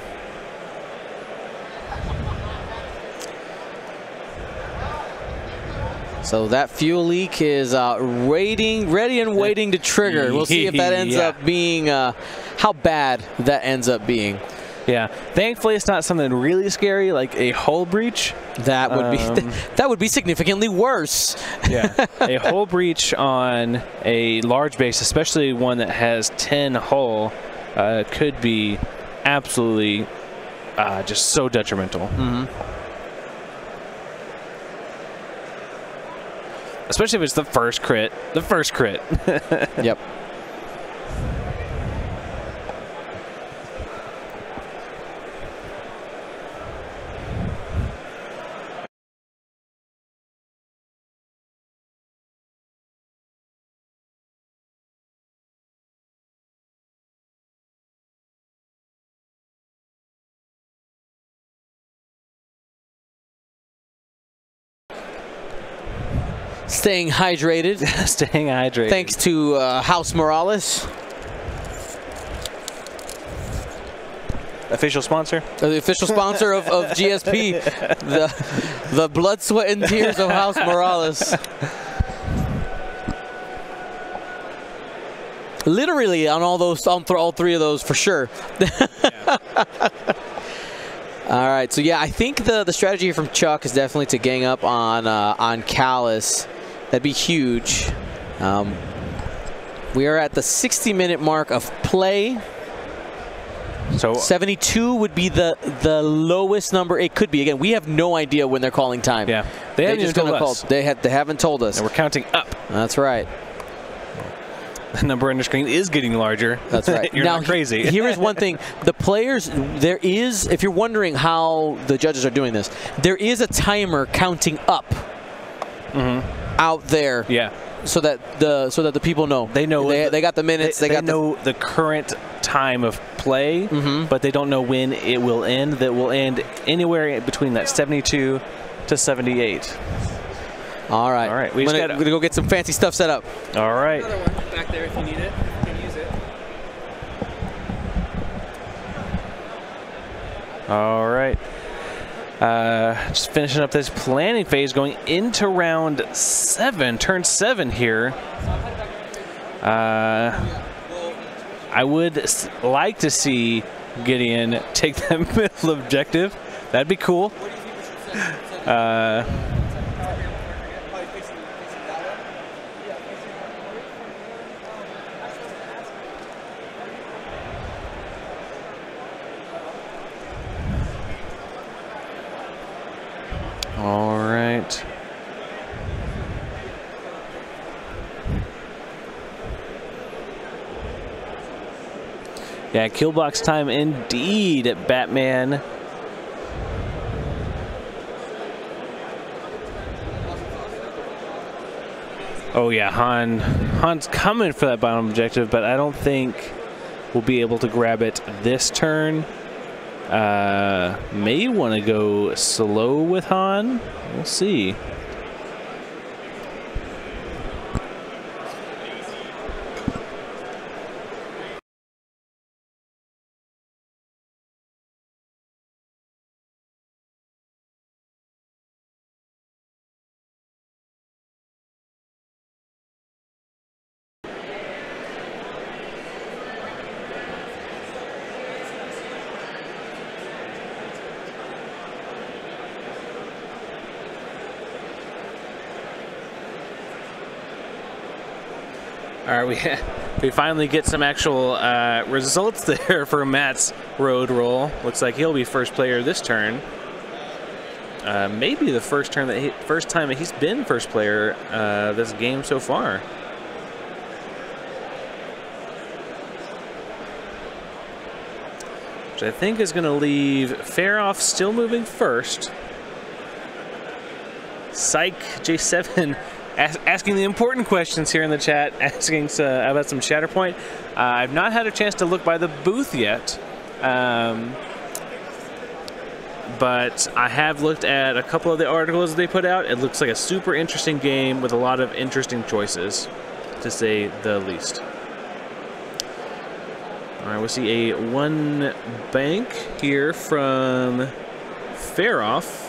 So that fuel leak is ready and waiting to trigger. We'll see if that ends up being how bad that ends up being. Yeah, thankfully it's not something really scary like a hull breach. That would be that would be significantly worse. Yeah, a hull breach on a large base, especially one that has 10 hull, could be absolutely just so detrimental. Mm-hmm. Especially if it's the first crit. The first crit. Yep. Staying hydrated. Staying hydrated. Thanks to House Morales. Official sponsor? The official sponsor of GSP. The blood, sweat, and tears of House Morales. Literally on all three of those for sure. Yeah. All right, so yeah, I think the strategy from Chuck is definitely to gang up on Callus. That'd be huge. We are at the 60-minute mark of play. So 72 would be the lowest number it could be. Again, we have no idea when they're calling time. yeah, they haven't even told us. They haven't told us. And we're counting up. That's right. The number on your screen is getting larger. That's right. You're not crazy. Here is one thing. The players, if you're wondering how the judges are doing this, there is a timer counting up out there. Yeah. So that the people know. They know. They got the minutes. They got know the current time of play, but they don't know when it will end. That will end anywhere between that 72 to 78. All right. All right. We're gonna go get some fancy stuff set up. All right. Another one back there if you need it. You can use it. All right. Just finishing up this planning phase, going into round 7, turn 7 here. I would like to see Gideon take the middle objective. That'd be cool. All right. Yeah, kill box time indeed at Batman. Oh yeah, Han's coming for that bottom objective, but I don't think we'll be able to grab it this turn. May want to go slow with Han. We'll see. All right, we finally get some actual results there for Matt's road roll. Looks like he'll be first player this turn. Maybe the first time that he's been first player this game so far. Which I think is going to leave Faroff still moving first. Psych J7 asking the important questions here in the chat, asking about some Shatterpoint. I've not had a chance to look by the booth yet. But I have looked at a couple of the articles they put out. It looks like a super interesting game with a lot of interesting choices, to say the least. All right, we'll see a 1 bank here from Faroff.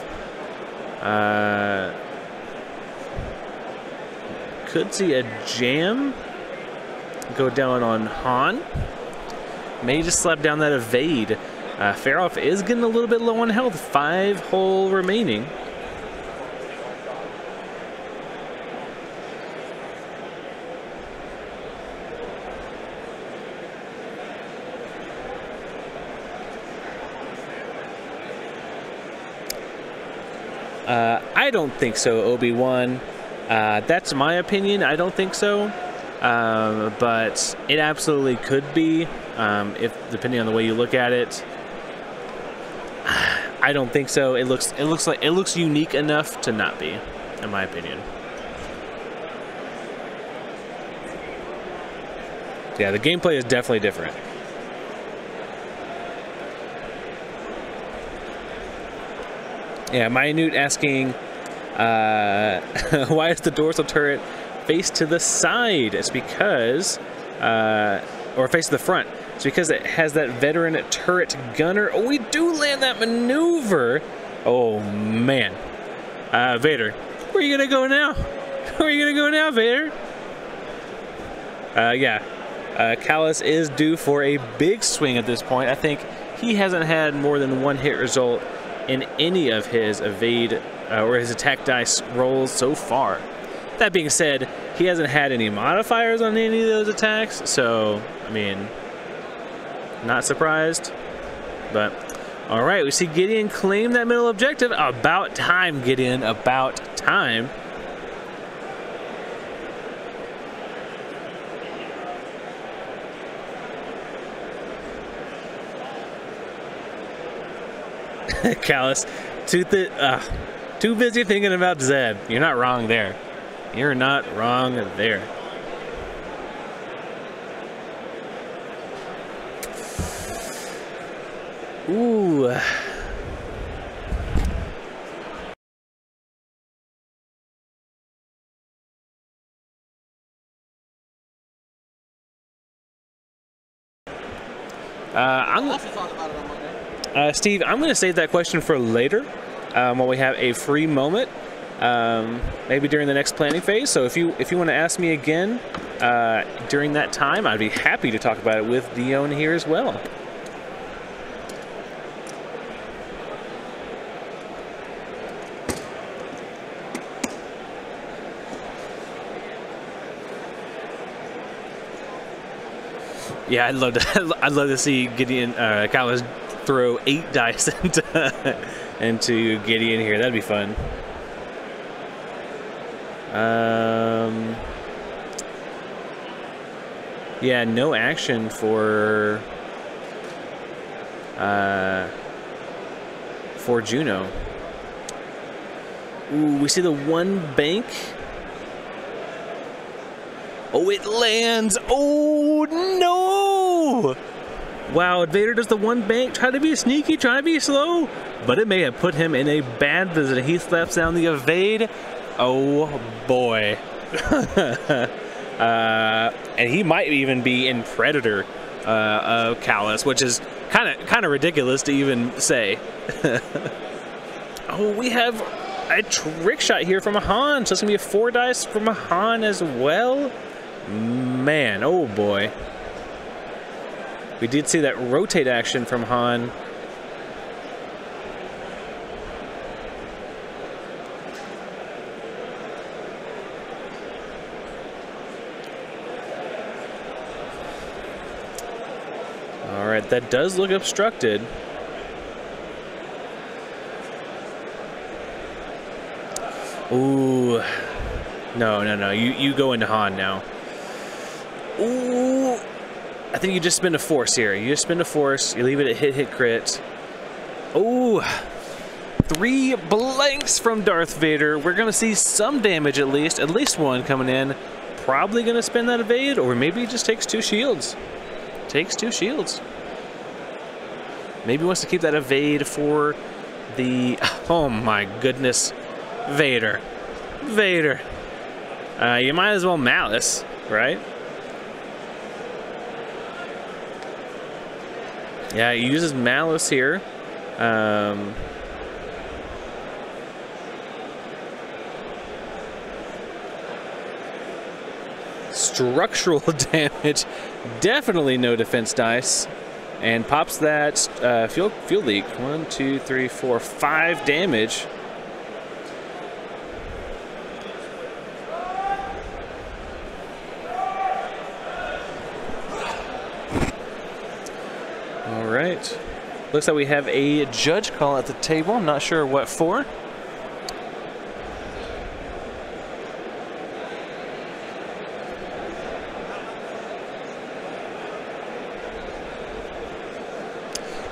Could see a jam go down on Han. May just slap down that evade. Faroff is getting a little bit low on health. 5 hole remaining. I don't think so, Obi-Wan. That's my opinion. I don't think so. But it absolutely could be, if depending on the way you look at it. I don't think so. It looks unique enough to not be, in my opinion. Yeah, the gameplay is definitely different. Yeah, Minute asking, why is the dorsal turret face to the side? It's because, or face to the front. It's because it has that veteran turret gunner. Oh, we do land that maneuver. Oh, man. Vader, where are you going to go now? Where are you going to go now, Vader? Yeah. Callus is due for a big swing at this point. I think he hasn't had more than 1 hit result in any of his evade or his attack dice rolls so far. That being said, he hasn't had any modifiers on any of those attacks, so, I mean, not surprised. But, all right, we see Gideon claim that middle objective. About time, Gideon, about time. Callus, too busy thinking about Zeb. You're not wrong there. You're not wrong there. Ooh. Steve, I'm going to save that question for later when we have a free moment, maybe during the next planning phase. So if you want to ask me again during that time, I'd be happy to talk about it with Dion here as well. Yeah, I'd love to see Gideon Callus throw 8 dice into Gideon here. That'd be fun. Yeah, no action for Juno. Ooh, we see the 1 bank. Oh, it lands. Oh, no. Wow, Vader does the 1 bank. Try to be sneaky, try to be slow. But it may have put him in a bad position. He slaps down the evade. Oh, boy. And he might even be in Predator of Callus, which is kind of ridiculous to even say. Oh, we have a trick shot here from a Han. So it's going to be a 4 dice from a Han as well. Man, oh boy. We did see that rotate action from Han. All right, that does look obstructed. Ooh. No. You go into Han now. Ooh. I think you just spin a force here. You just spin a force. You leave it at hit, crit. Ooh. 3 blanks from Darth Vader. We're going to see some damage at least one coming in. Probably going to spin that evade, or maybe he just takes 2 shields. Takes 2 shields. Maybe wants to keep that evade for the... Oh my goodness. Vader. You might as well Malice, right? Yeah, he uses Malice here. Structural damage, definitely no defense dice, and pops that field leak. 1, 2, 3, 4, 5 damage. All right, looks like we have a judge call at the table. I'm not sure what for.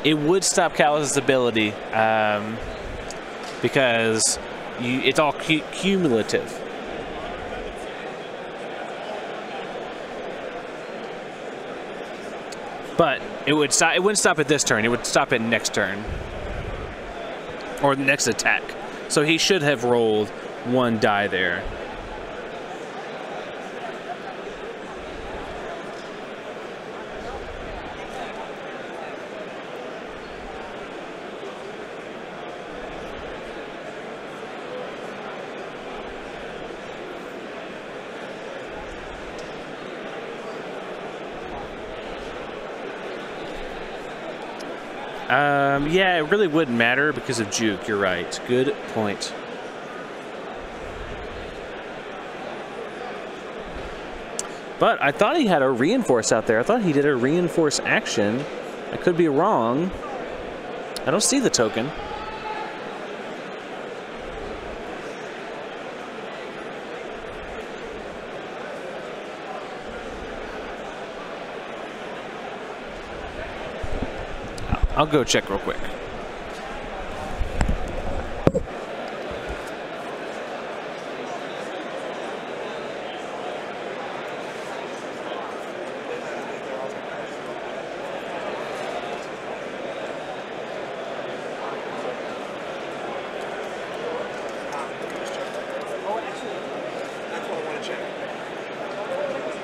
It would stop Callus's ability because it's all cumulative. But it would stop. It wouldn't stop at this turn. It would stop at next turn or next attack. So he should have rolled 1 die there. Yeah, it really wouldn't matter because of juke. You're right. Good point. But I thought he had a reinforce out there. I thought he did a reinforce action. I could be wrong. I don't see the token. I'll go check real quick.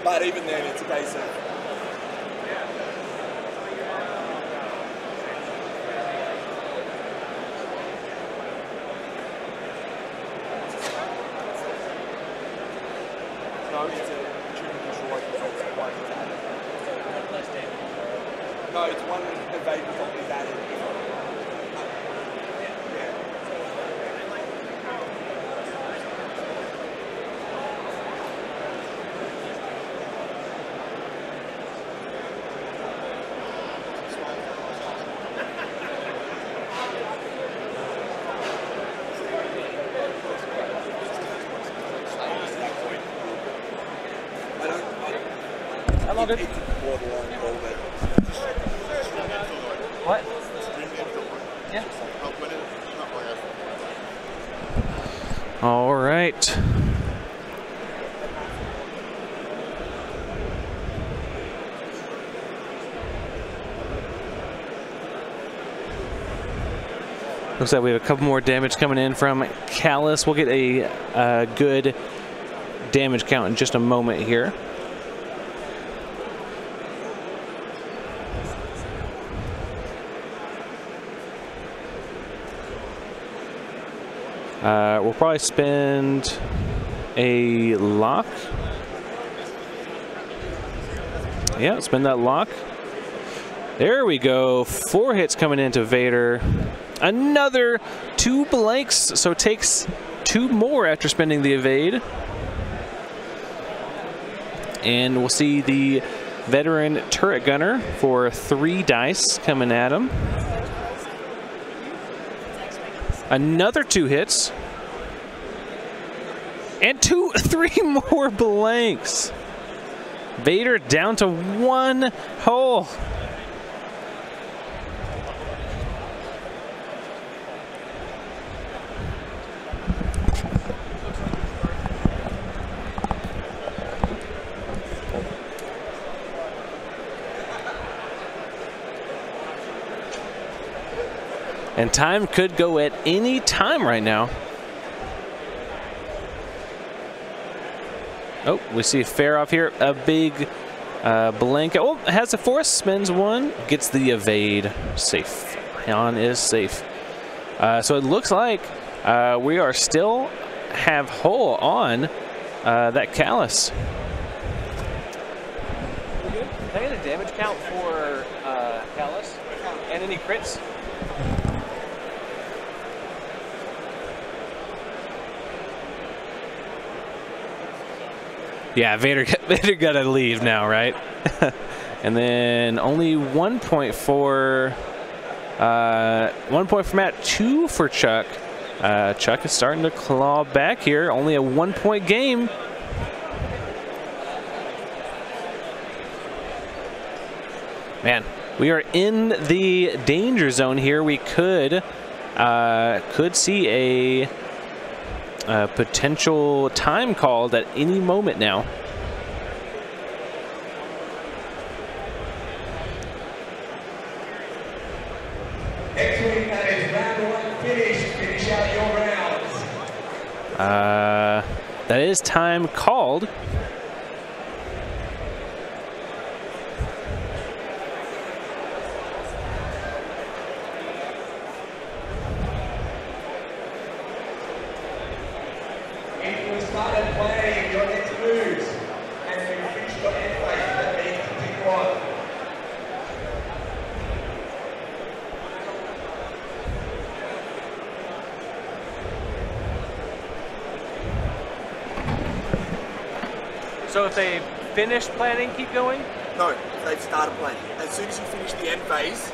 But even then, it's a case of... No, it's one evade probably bad. I love it. Borderline ball bet. What? Yeah. All right. Looks like we have a couple more damage coming in from Callus. We'll get a good damage count in just a moment here. We'll probably spend a lock. Yeah, spend that lock. There we go. 4 hits coming into Vader. Another 2 blanks, so takes 2 more after spending the evade. And we'll see the veteran turret gunner for 3 dice coming at him. Another 2 hits. And 3 more blanks. Vader down to 1 hole. And time could go at any time right now. Oh, we see Fair off here. A big blank. Oh, has a force, spins 1, gets the evade. Safe. Han is safe. So it looks like we are still have hull on that Callus. Can I get a damage count for Callus? And any crits? Yeah, Vader gotta leave now, right? And then only 1 point for 1 point for Matt, 2 for Chuck. Chuck is starting to claw back here. Only a 1 point game. Man, we are in the danger zone here. We could see a potential time called at any moment now. Excellent, that is round 1 finished. Finish out your rounds. That is time called. Started playing your next moves and you reached your end phase. That means continue on. So if they finish planning, keep going? No, they've started playing. As soon as you finish the end phase,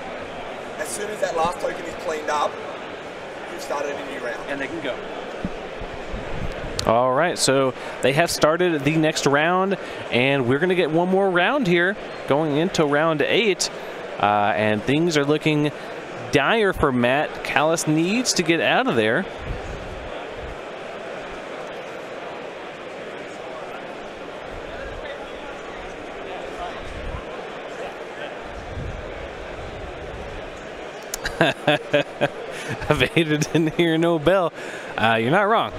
as soon as that last token is cleaned up, you've started a new round. And they can go. All right, so they have started the next round, and we're going to get one more round here going into round 8. And things are looking dire for Matt. Callus needs to get out of there. Vader didn't hear no bell. You're not wrong.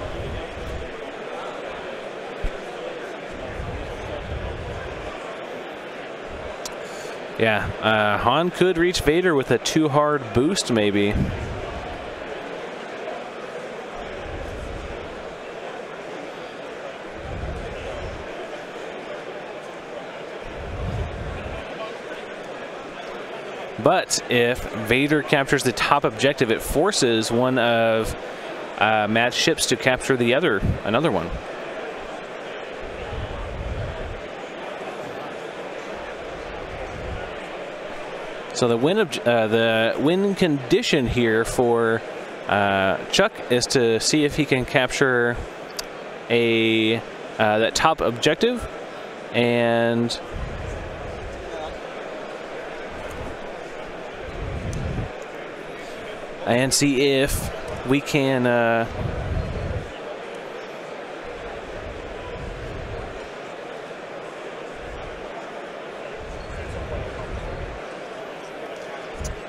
Yeah, Han could reach Vader with a too hard boost, maybe. But if Vader captures the top objective, it forces one of Matt's ships to capture another one. So the win condition here for Chuck is to see if he can capture that top objective and see if we can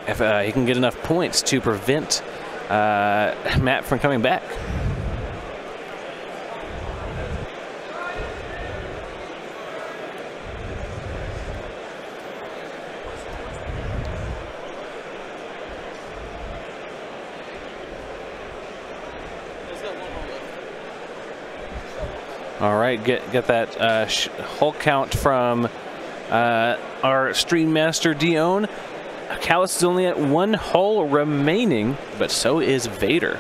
if he can get enough points to prevent Matt from coming back. All right, get that hull count from our Stream Master Dion. Callus is only at 1 hull remaining, but so is Vader.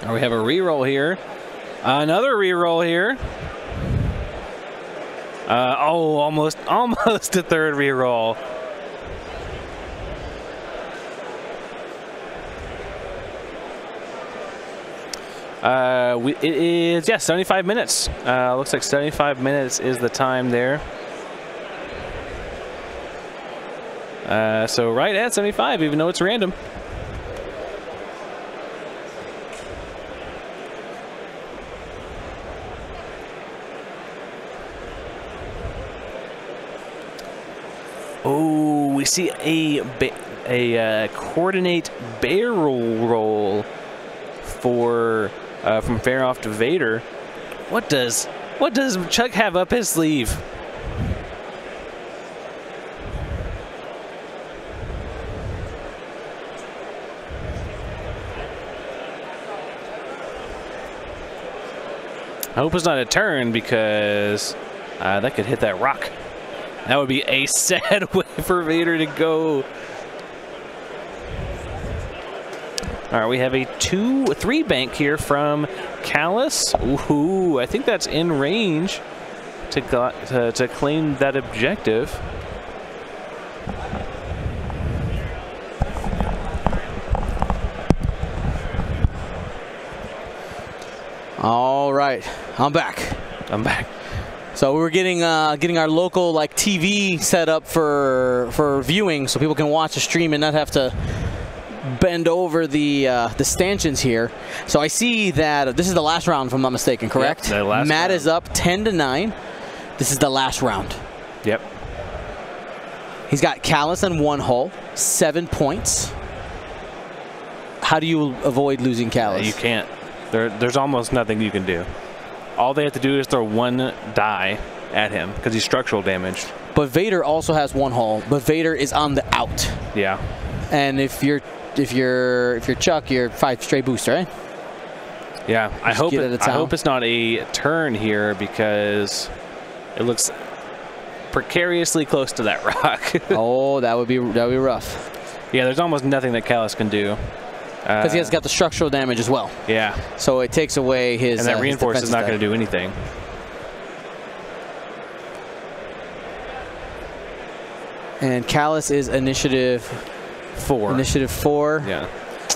We have a reroll here. Another reroll here. Oh, almost a third reroll. It is, yeah, 75 minutes. Looks like 75 minutes is the time there. So right at 75, even though it's random. Oh, we see a coordinate barrel roll for from Fair off to Vader. What does Chuck have up his sleeve? I hope it's not a turn, because that could hit that rock. That would be a sad way for Vader to go. All right, we have a 2-3 bank here from Callus. Ooh, I think that's in range to claim that objective. All right, I'm back. So we're getting our local like TV set up for viewing, so people can watch the stream and not have to bend over the stanchions here. So I see that this is the last round, if I'm not mistaken, correct? Yep, the last Matt round. is up 10-9. This is the last round. Yep. He's got Callus on 1 hull, 7 points. How do you avoid losing Callus? You can't. There's almost nothing you can do. All they have to do is throw 1 die at him because he's structural damaged. But Vader also has 1 hull, but Vader is on the out. Yeah. And if you're Chuck, you're 5 straight boost, right? Yeah. I hope it's not a turn here, because it looks precariously close to that rock. Oh, that would be rough. Yeah, there's almost nothing that Callus can do. Because he has got the structural damage as well. Yeah. So it takes away his. And that reinforce is not going to do anything. And Callus is initiative 4. Initiative 4. Yeah.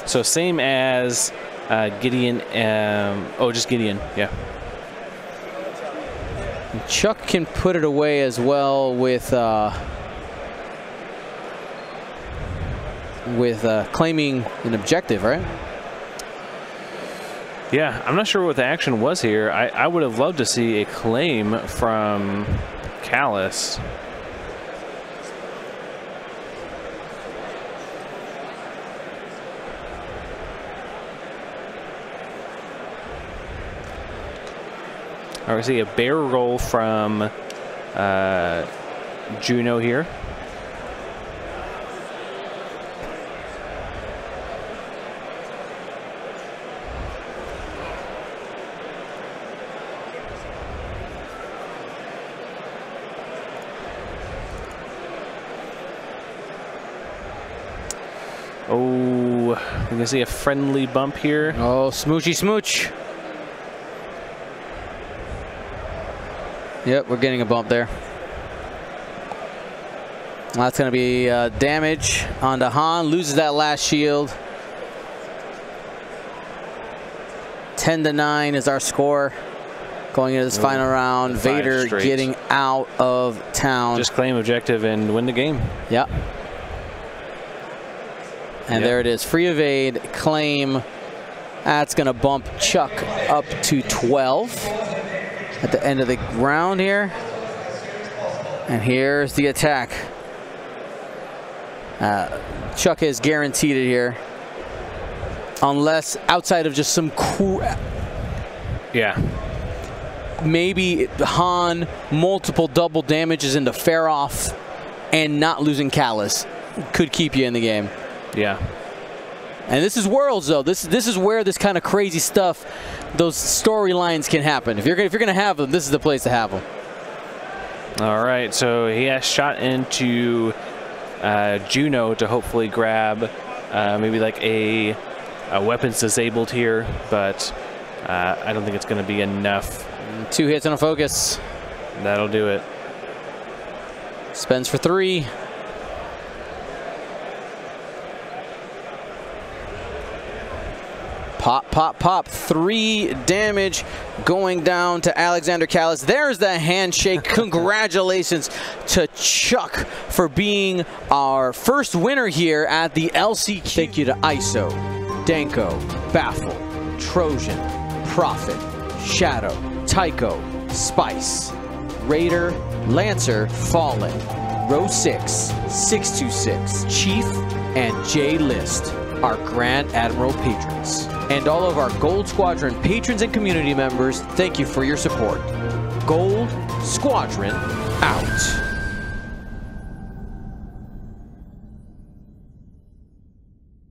So same as Gideon. Just Gideon. Yeah. And Chuck can put it away as well with claiming an objective, right? Yeah, I'm not sure what the action was here. I would have loved to see a claim from Callus. All right, we see a barrel roll from Juno here. Oh, we can see a friendly bump here. Oh, smoochy smooch. Yep, we're getting a bump there. That's going to be damage onto Han. Loses that last shield. 10-9 is our score going into this final round. Vader getting out of town. Just claim objective and win the game. Yep. And there it is. Free evade, claim. That's going to bump Chuck up to 12 at the end of the round here. And here's the attack. Chuck is guaranteed it here. Unless outside of just some cool. Yeah. Maybe Han multiple double damages into Fair-Off and not losing Callus could keep you in the game. Yeah. And this is Worlds, though. This is where this kind of crazy stuff, those storylines can happen. If you're gonna have them, this is the place to have them. All right, so he has shot into Juno to hopefully grab maybe like a weapons disabled here, but I don't think it's going to be enough. 2 hits on a focus. That'll do it. Spends for 3. Pop, pop, pop. 3 damage going down to Alexander Callis. There's the handshake. Congratulations to Chuck for being our first winner here at the LCQ. Thank you to ISO, Danko, Baffle, Trojan, Prophet, Shadow, Tycho, Spice, Raider, Lancer, Fallen, Row 6, 626, Chief, and J List, our Grand Admiral patrons. And all of our Gold Squadron patrons and community members, thank you for your support. Gold Squadron out.